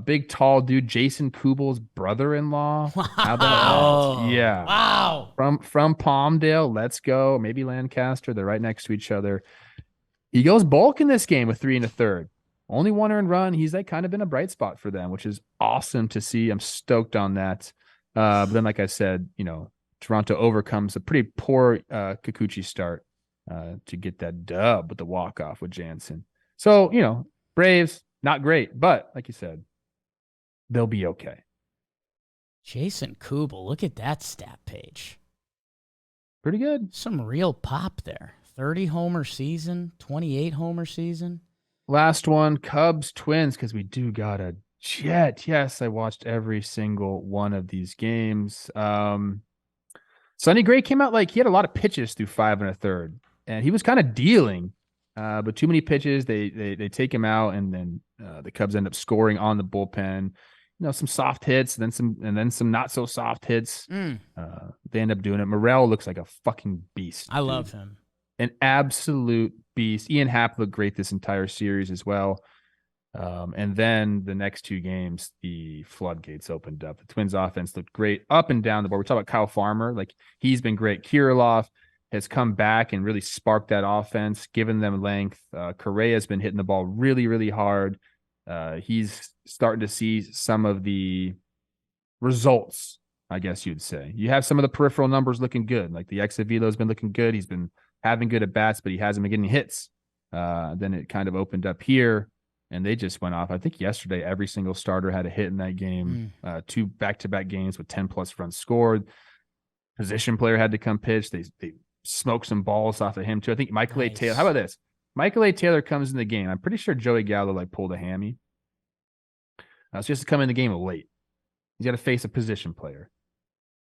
Big, tall dude, Jason Kubel's brother-in-law. Wow. How about that? Yeah. Wow. From Palmdale, let's go. Maybe Lancaster. They're right next to each other. He goes bulk in this game with 3 1/3. Only 1 earned run. He's kind of been a bright spot for them, which is awesome to see. I'm stoked on that. But then, like I said, Toronto overcomes a pretty poor Kikuchi start to get that dub with the walk-off with Jansen. So, Braves, not great. But like you said, they'll be okay. Jason Kubel, look at that stat page. Pretty good. Some real pop there. 30 homer season, 28 homer season. Last one, Cubs Twins, because we do got a jet. Yes, I watched every single one of these games. Sonny Gray came out like he had a lot of pitches through 5 1/3, and he was kind of dealing. But too many pitches, they take him out, and then the Cubs end up scoring on the bullpen. Some soft hits, and then some not so soft hits. They end up doing it. Morel looks like a fucking beast. I love him. An absolute beast. Ian Happ looked great this entire series as well. And then the next 2 games, the floodgates opened up. The Twins offense looked great up and down the board. We're talking about Kyle Farmer. Like, he's been great. Kirilloff has come back and really sparked that offense, given them length. Correa's been hitting the ball really, really hard. He's starting to see some of the results, I guess you'd say. You have some of the peripheral numbers looking good. Like, the exit velo's been looking good. He's been having good at bats, but he hasn't been getting hits. Then it kind of opened up here, and they just went off. I think yesterday every single starter had a hit in that game. 2 back-to-back games with 10+ runs scored. Position player had to come pitch. They smoked some balls off of him too. I think Michael A. Taylor. How about this? Michael A. Taylor comes in the game. I'm pretty sure Joey Gallo pulled a hammy. So he has to come in the game late. He's got to face a position player.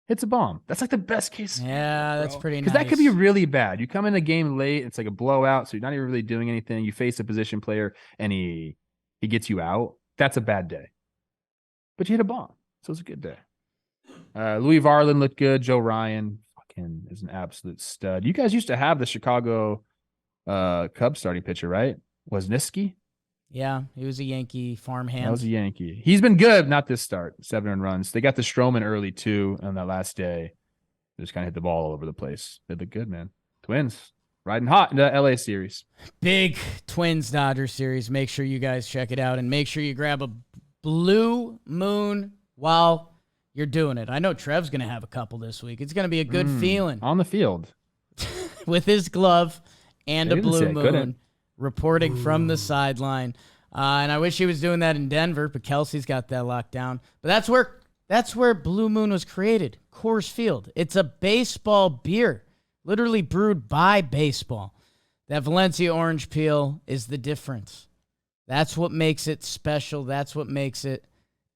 Hits a bomb. That's like the best case scenario. Yeah, that's pretty nice. Because that could be really bad. You come in the game late, it's like a blowout, so you're not even really doing anything. You face a position player, and he gets you out. That's a bad day. But you hit a bomb, so it's a good day. Louis Varland looked good. Joe Ryan fucking is an absolute stud. You guys used to have the Chicago Cubs starting pitcher, right? Wasniewski? Yeah, he was a Yankee farmhand. That was a Yankee. He's been good, not this start. 7 earned runs. They got the Stroman early, too, on that last day. They just kind of hit the ball all over the place. They look good, man. Twins riding hot in the LA series. Big Twins-Dodgers series. Make sure you guys check it out, and make sure you grab a blue moon while you're doing it. I know Trev's going to have a couple this week. It's going to be a good feeling. On the field. With his glove and a blue moon. Reporting from the sideline. And I wish he was doing that in Denver, but Kelsey's got that locked down. But that's where Blue Moon was created, Coors Field. It's a baseball beer, literally brewed by baseball. That Valencia orange peel is the difference. That's what makes it special. That's what makes it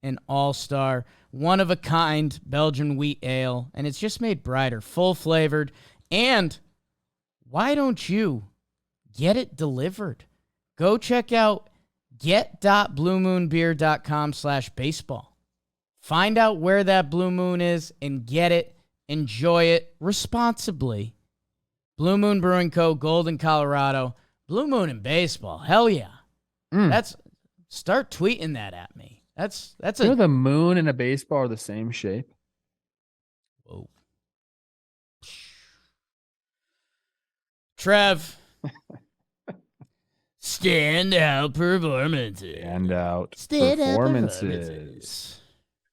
an all-star, one-of-a-kind Belgian wheat ale. And it's just made brighter, full-flavored. And why don't you get it delivered? Go check out get.bluemoonbeer.com/baseball. Find out where that Blue Moon is and get it. Enjoy it responsibly. Blue Moon Brewing Co., Golden, Colorado. Blue Moon in baseball. Hell yeah. Start tweeting that at me. That's the moon and a baseball are the same shape. Whoa. Trev. Standout performances.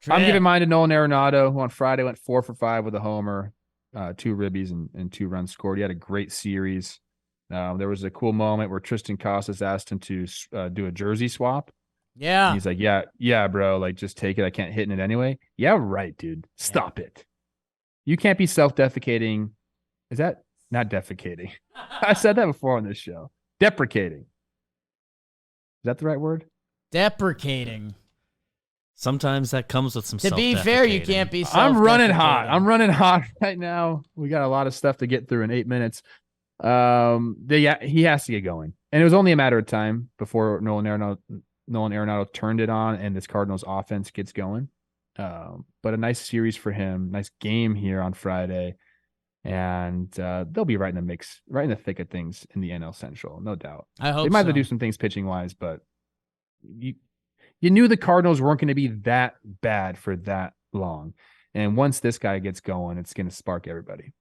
I'm giving mine to Nolan Arenado, who on Friday went 4 for 5 with a homer, 2 ribbies, and 2 runs scored. He had a great series. There was a cool moment where Tristan Casas asked him to do a jersey swap. Yeah. And he's like, yeah, bro, like, just take it. I can't hit in it anyway. Yeah, right, dude. Stop it. You can't be self-defecating. Is that not defecating? I said that before on this show. Deprecating. Is that the right word? Deprecating. Sometimes that comes with some To be fair, you can't be I'm running hot right now. We got a lot of stuff to get through in 8 minutes. He has to get going. And it was only a matter of time before Nolan Arenado turned it on and this Cardinals offense gets going. But a nice series for him. Nice game here on Friday. And they'll be right in the mix, right in the thick of things in the NL Central, no doubt. I hope they might have so. to do some things pitching wise, but you knew the Cardinals weren't going to be that bad for that long. And once this guy gets going, it's going to spark everybody.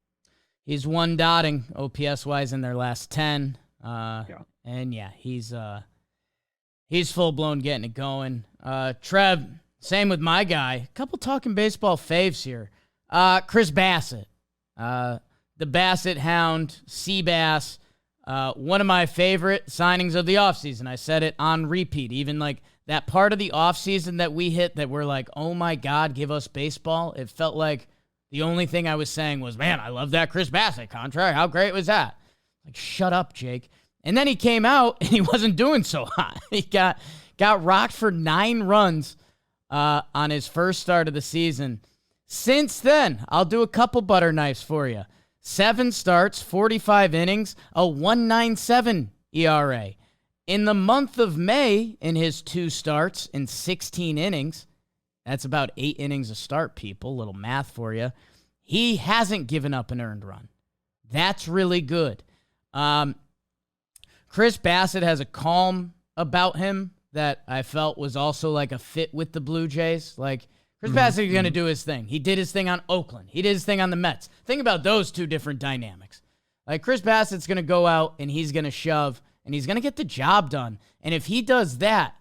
He's one dotting OPS wise in their last 10. And yeah, he's full blown getting it going. Trev, same with my guy. A couple talking baseball faves here. Chris Bassett. The Bassett Hound, Seabass, one of my favorite signings of the offseason. I said it on repeat. Even like that part of the offseason that we hit that we're like, oh my God, give us baseball. It felt like The only thing I was saying was, man, I love that Chris Bassett contract. How great was that? Like, shut up, Jake. And then he came out and he wasn't doing so hot. He got rocked for 9 runs on his first start of the season. Since then, I'll do a couple butter knives for you. 7 starts, 45 innings, a 1.97 ERA. In the month of May, in his 2 starts in 16 innings, that's about 8 innings a start, people. Little math for you. He hasn't given up an earned run. That's really good. Chris Bassett has a calm about him that I felt was also like a fit with the Blue Jays. Like, Chris Bassett is going to do his thing. He did his thing on Oakland. He did his thing on the Mets. Think about those 2 different dynamics. Like, Chris Bassett's going to go out and he's going to shove and he's going to get the job done. And if he does that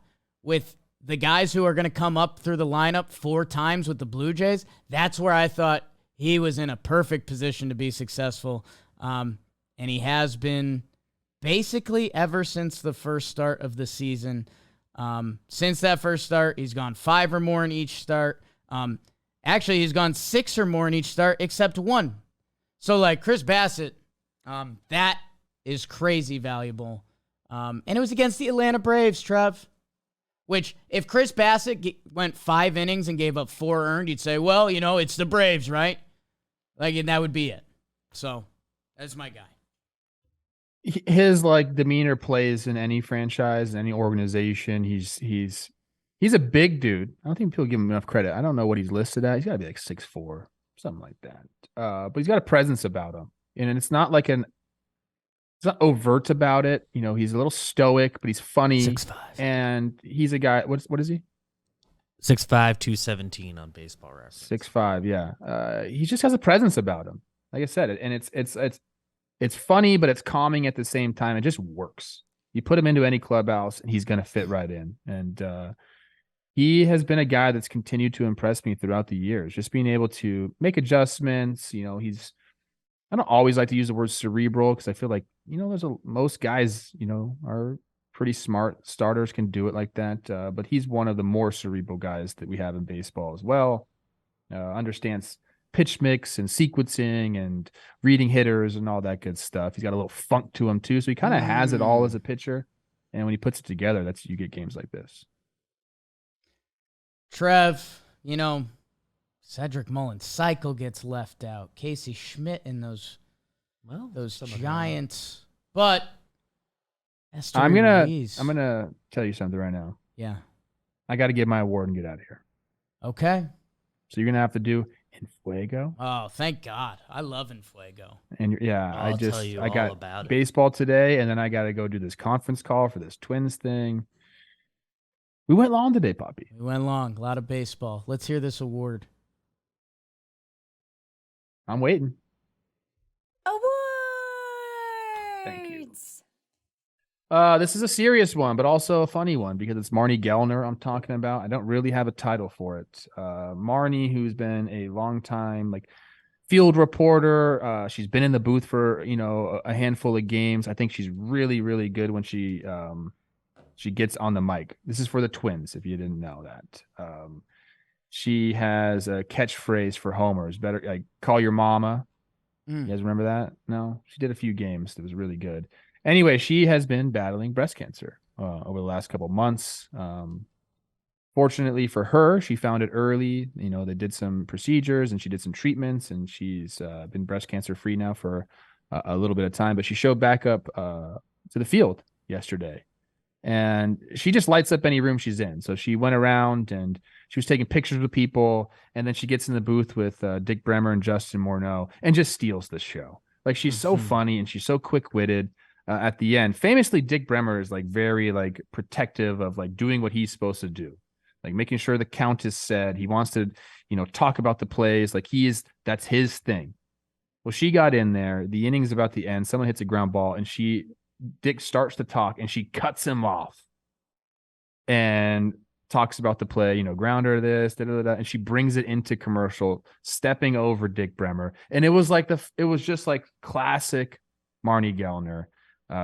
with the guys who are going to come up through the lineup 4 times with the Blue Jays, that's where I thought he was in a perfect position to be successful. And he has been basically ever since the first start of the season. Since that first start, he's gone 5 or more in each start. Actually, he's gone 6 or more in each start except 1. So, like, Chris Bassett, that is crazy valuable. And it was against the Atlanta Braves, Trev. Which, if Chris Bassett went 5 innings and gave up 4 earned, you'd say, well, you know, it's the Braves, right? Like, and that would be it. So, that's my guy. His like demeanor plays in any franchise, in any organization. He's a big dude. I don't think people give him enough credit. I don't know what he's listed at. He's got to be like 6'4", something like that. But he's got a presence about him, and it's not like it's not overt about it. You know, he's a little stoic, but he's funny. 6'5", and he's a guy. What is he? 6'5", 217 on Baseball Reference. 6'5", yeah. He just has a presence about him. Like I said, and it's funny, but it's calming at the same time. It just works. You put him into any clubhouse, and he's going to fit right in. And he has been a guy that's continued to impress me throughout the years. Just being able to make adjustments. You know, I don't always like to use the word cerebral because I feel like, you know, most guys, you know, are pretty smart. Starters can do it like that. But he's one of the more cerebral guys that we have in baseball as well. Understands pitch mix and sequencing and reading hitters and all that good stuff. He's got a little funk to him too. So he kind of has it all as a pitcher. And when he puts it together, you get games like this. Trev, you know, Cedric Mullins' cycle gets left out. Casey Schmidt in those Giants. But I'm gonna tell you something right now. Yeah. I got to give my award and get out of here. Okay. So you're gonna have to do Infuego. Oh, thank God! I love Infuego. And I'll tell you I all got about baseball today, and then I got to go do this conference call for this Twins thing. We went long today, Poppy. We went long. A lot of baseball. Let's hear this award. I'm waiting. Awards. Thank you. This is a serious one, but also a funny one because it's Marney Gellner I'm talking about. I don't really have a title for it. Marney, who's been a long time field reporter. She's been in the booth for a handful of games. I think she's really, really good when she gets on the mic. This is for the Twins, if you didn't know that. She has a catchphrase for homers. Better like call your mama. You guys remember that? No, she did a few games that was really good. Anyway, she has been battling breast cancer over the last couple months. Fortunately for her, she found it early. You know, they did some procedures and she did some treatments, and she's been breast cancer free now for a little bit of time. But she showed back up to the field yesterday, and she just lights up any room she's in. So she went around and she was taking pictures with people, and then she gets in the booth with Dick Bremer and Justin Morneau and just steals the show. Like, she's so funny and she's so quick-witted. At the end, famously, Dick Bremer is very protective of doing what he's supposed to do, making sure the count is set. He wants to, talk about the plays. That's his thing. Well, she got in there. The inning's about to end. Someone hits a ground ball, and Dick starts to talk, and she cuts him off and talks about the play. Grounder this, and she brings it into commercial, stepping over Dick Bremer, and it was just classic Marney Gellner.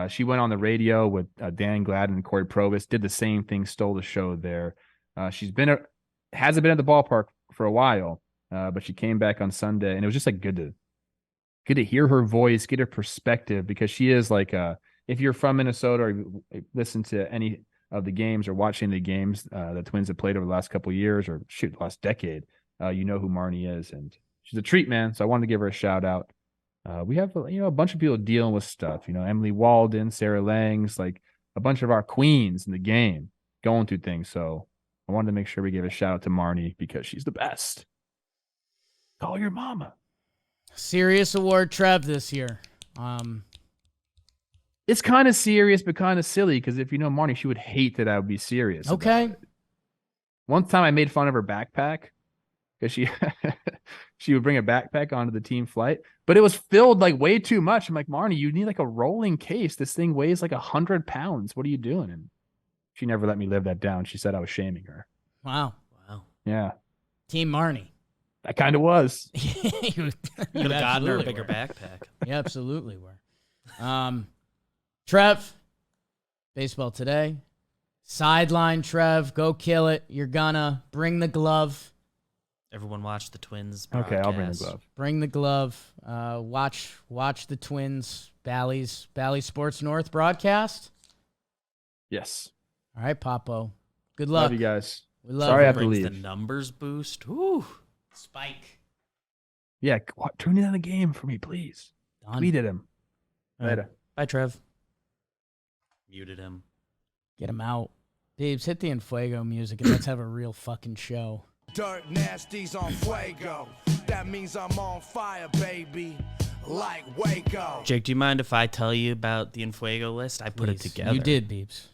She went on the radio with Dan Gladden and Corey Provis, did the same thing, stole the show there. Hasn't been at the ballpark for a while, but she came back on Sunday, and it was just like good to hear her voice, get her perspective, because she is like if you're from Minnesota or listen to any of the games or watching the games the Twins have played over the last couple of years or the last decade, you know who Marney is, and she's a treat, man. So I wanted to give her a shout out. We have a bunch of people dealing with stuff, Emily Walden, Sarah Langs, like a bunch of our queens in the game going through things. So I wanted to make sure we give a shout out to Marney because she's the best. Call your mama. Serious award, Trev, this year. It's kind of serious, but kind of silly because if you know Marney, she would hate that I would be serious. Okay. One time I made fun of her backpack because she would bring a backpack onto the team flight, but it was filled like way too much. I'm like, Marney, you need like a rolling case. This thing weighs like 100 pounds. What are you doing? And she never let me live that down. She said I was shaming her. Wow. Yeah. Team Marney. I kind of was. You would have gotten her a bigger backpack. You absolutely were. Trev, baseball today. Sideline, Trev. Go kill it. You're gonna bring the glove. Everyone watch the Twins broadcast. Okay, I'll bring the glove. Bring the glove. Watch the Twins Bally Sports North broadcast. Yes. All right, Papo. Good luck. Love you guys. We love Sorry you. I have to leave. The numbers boost. Ooh. Spike. Yeah, tune in on the game for me, please. Done. Tweet at him. Later. Bye, Trev. Muted him. Get him out. Babes, hit the Infuego music and let's have a real fucking show. Dirt nasties on fuego. That means I'm on fire, baby. Like Waco. Jake, do you mind if I tell you about the Infuego list? I put it together. You did, Beeps.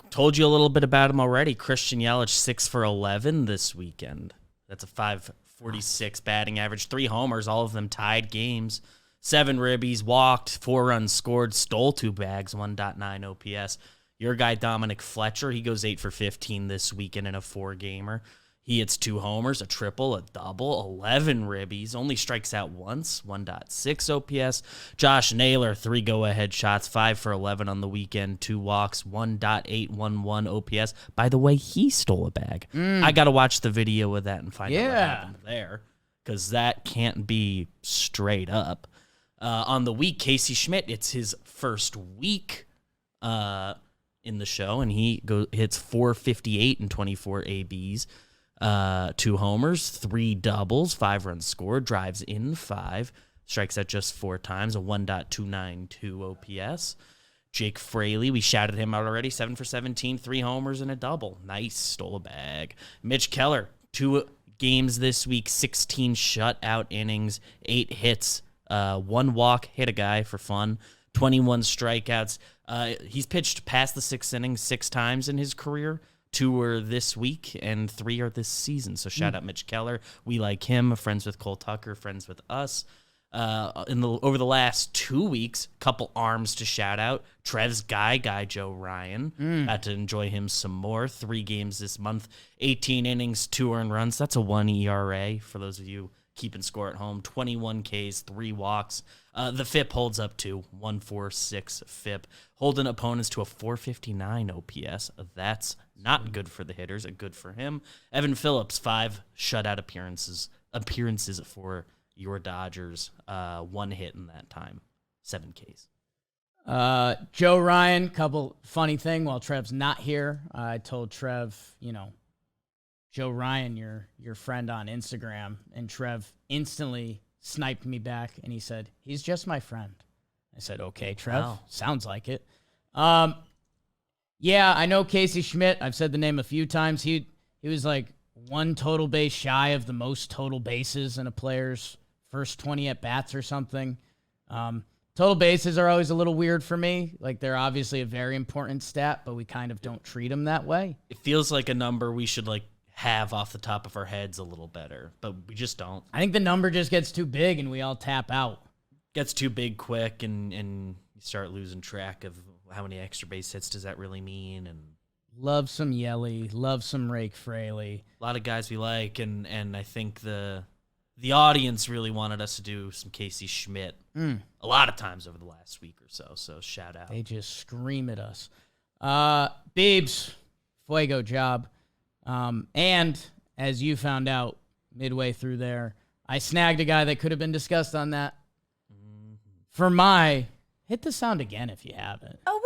Told you a little bit about him already. Christian Yelich, 6 for 11 this weekend. That's a 546 batting average. 3 homers, all of them tied games. 7 ribbies, walked, 4 runs scored, stole 2 bags, 1.9 OPS. Your guy, Dominic Fletcher, he goes 8 for 15 this weekend in a 4-gamer. He hits 2 homers, a triple, a double, 11 ribbies, only strikes out once, 1.6 OPS. Josh Naylor, 3 go-ahead shots, 5 for 11 on the weekend, 2 walks, 1.811 OPS. By the way, he stole a bag. I got to watch the video of that and find out what happened there, because that can't be straight up. On the week, Casey Schmidt, it's his first week in the show, and he hits 458 and 24 ABs. 2 homers, 3 doubles, 5 runs scored, drives in 5, strikes out just 4 times, a 1.292 OPS. Jake Fraley, we shouted him out already, 7 for 17, 3 homers and a double. Nice, stole a bag. Mitch Keller, 2 games this week, 16 shutout innings, 8 hits, 1 walk, hit a guy for fun, 21 strikeouts. He's pitched past the 6th inning 6 times in his career. 2 are this week and 3 are this season. So shout out Mitch Keller. We like him. Friends with Cole Tucker. Friends with us. Over the last 2 weeks, couple arms to shout out. Trev's guy Joe Ryan. Got to enjoy him some more. 3 games this month. 18 innings, 2 earned runs. That's a 1 ERA for those of you keeping score at home. 21 Ks, 3 walks. The FIP holds up to 146 FIP, holding opponents to a 459 OPS. That's not good for the hitters, good for him. Evan Phillips, 5 shutout appearances for your Dodgers. 1 hit in that time, 7 Ks. Joe Ryan, couple funny thing while Trev's not here. I told Trev, Joe Ryan, your friend on Instagram, and Trev instantly sniped me back, and he said, he's just my friend. I said, okay, Trev, sounds like it. Yeah, I know Casey Schmidt. I've said the name a few times. He was like 1 total base shy of the most total bases in a player's first 20 at-bats or something. Total bases are always a little weird for me. Like, they're obviously a very important stat, but we kind of don't treat them that way. It feels like a number we should, have off the top of our heads a little better, but we just don't. I think the number just gets too big and we all tap out. Gets too big quick and you start losing track of how many extra base hits does that really mean. And love some Yelly, love some Rake Fraley. A lot of guys we like, and I think the audience really wanted us to do some Casey Schmidt a lot of times over the last week or so, so shout out. They just scream at us. Beebs, Fuego job. And as you found out, midway through there. I snagged a guy that could have been discussed on that. For my, hit the sound again if you haven't. Awards!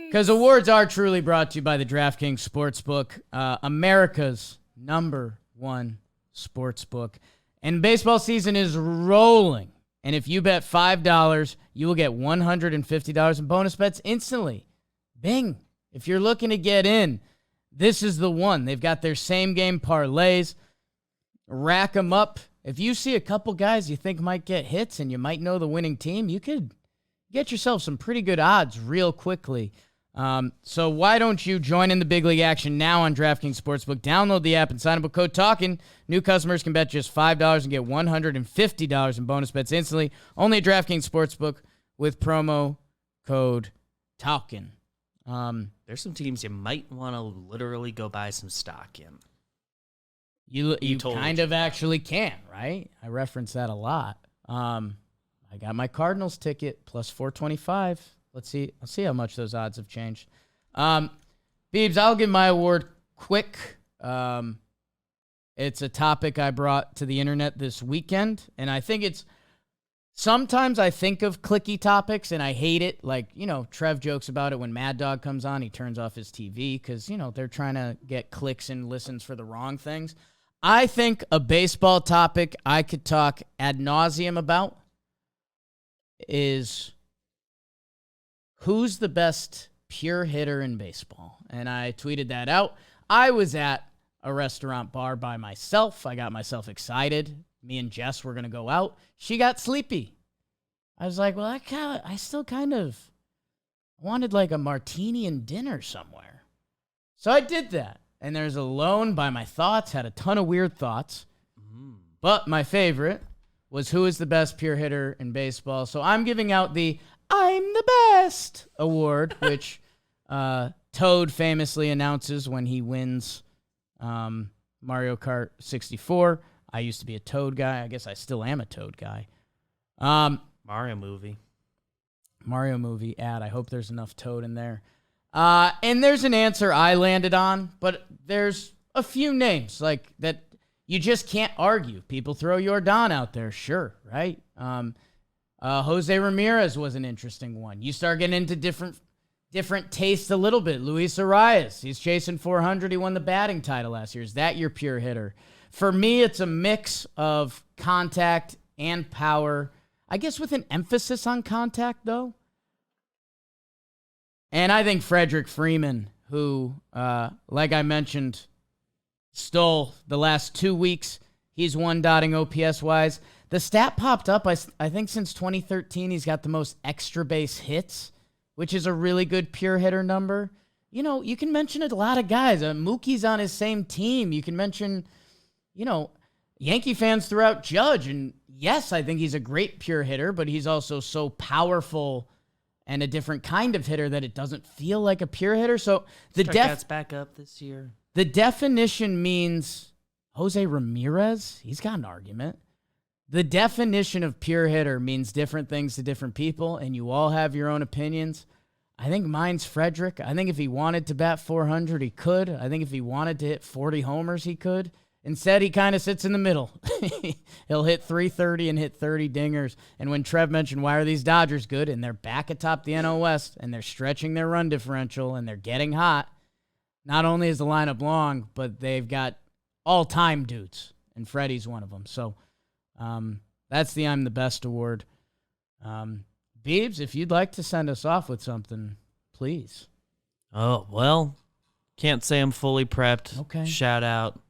Because awards are truly brought to you by the DraftKings Sportsbook, America's #1 sportsbook. And baseball season is rolling. And if you bet $5, you will get $150 in bonus bets instantly. Bing. If you're looking to get in, this is the one. They've got their same game parlays. Rack them up. If you see a couple guys you think might get hits and you might know the winning team, you could get yourself some pretty good odds real quickly. So why don't you join in the big league action now on DraftKings Sportsbook? Download the app and sign up with code TALKIN. New customers can bet just $5 and get $150 in bonus bets instantly. Only at DraftKings Sportsbook with promo code TALKIN. There's some teams you might want to literally go buy some stock in. You totally kind of actually can, right? I reference that a lot. I got my Cardinals ticket plus 425. Let's see. I'll see how much those odds have changed. Beebs, I'll give my award quick. It's a topic I brought to the internet this weekend, and I think it's sometimes I think of clicky topics, and I hate it. Like, Trev jokes about it when Mad Dog comes on. He turns off his TV because, they're trying to get clicks and listens for the wrong things. I think a baseball topic I could talk ad nauseum about is who's the best pure hitter in baseball. And I tweeted that out. I was at a restaurant bar by myself. I got myself excited. Me and Jess were going to go out. She got sleepy. I was like, well, I still kind of wanted like a martini and dinner somewhere. So I did that. And there's alone by my thoughts, had a ton of weird thoughts. But my favorite was who is the best pure hitter in baseball. So I'm giving out the I'm the Best award, which Toad famously announces when he wins Mario Kart 64. I used to be a Toad guy. I guess I still am a Toad guy. Mario movie ad. I hope there's enough Toad in there. And there's an answer I landed on, but there's a few names like that you just can't argue. People throw Yordan out there, sure, right? Jose Ramirez was an interesting one. You start getting into different tastes a little bit. Luis Arias, he's chasing 400. He won the batting title last year. Is that your pure hitter? For me, it's a mix of contact and power. I guess with an emphasis on contact, though. And I think Freddie Freeman, who, like I mentioned, stole the last 2 weeks. He's one dotting OPS-wise. The stat popped up, I think since 2013, he's got the most extra base hits, which is a really good pure hitter number. You can mention a lot of guys. Mookie's on his same team. You can mention, Yankee fans throughout Judge. And yes, I think he's a great pure hitter, but he's also so powerful and a different kind of hitter that it doesn't feel like a pure hitter. So Strikeouts back up this year. The definition means Jose Ramirez, he's got an argument. The definition of pure hitter means different things to different people, and you all have your own opinions. I think mine's Frederick. I think if he wanted to bat 400, he could. I think if he wanted to hit 40 homers, he could. Instead, he kind of sits in the middle. He'll hit 330 and hit 30 dingers. And when Trev mentioned, why are these Dodgers good? And they're back atop the NL West, and they're stretching their run differential, and they're getting hot. Not only is the lineup long, but they've got all-time dudes, and Freddie's one of them. So that's the I'm the Best award. Beebs, if you'd like to send us off with something, please. Oh, well, can't say I'm fully prepped. Okay. Shout out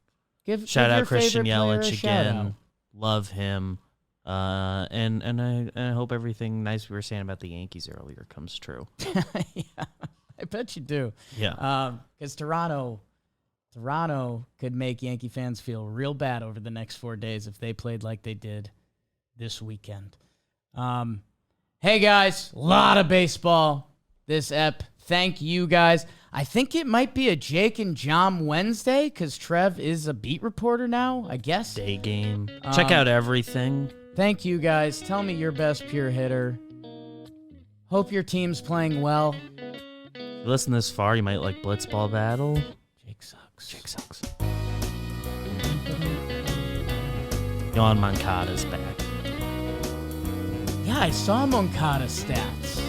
Shout out Christian Yelich Yelich again. Love him. And I hope everything nice we were saying about the Yankees earlier comes true. Yeah, I bet you do. Yeah. Because Toronto could make Yankee fans feel real bad over the next 4 days if they played like they did this weekend. Hey, guys, a lot of baseball this ep. Thank you, guys. I think it might be a Jake and John Wednesday because Trev is a beat reporter now, I guess. Day game. Check out everything. Thank you, guys. Tell me your best pure hitter. Hope your team's playing well. If you listen this far, you might like Blitzball Battle. Jake sucks. Jake sucks. Yohan Moncada's back. Yeah, I saw Moncada's stats.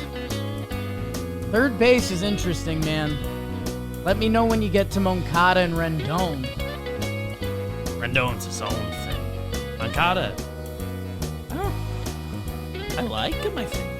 Third base is interesting, man. Let me know when you get to Moncada and Rendon. Rendon's his own thing. Moncada, I like him, I think.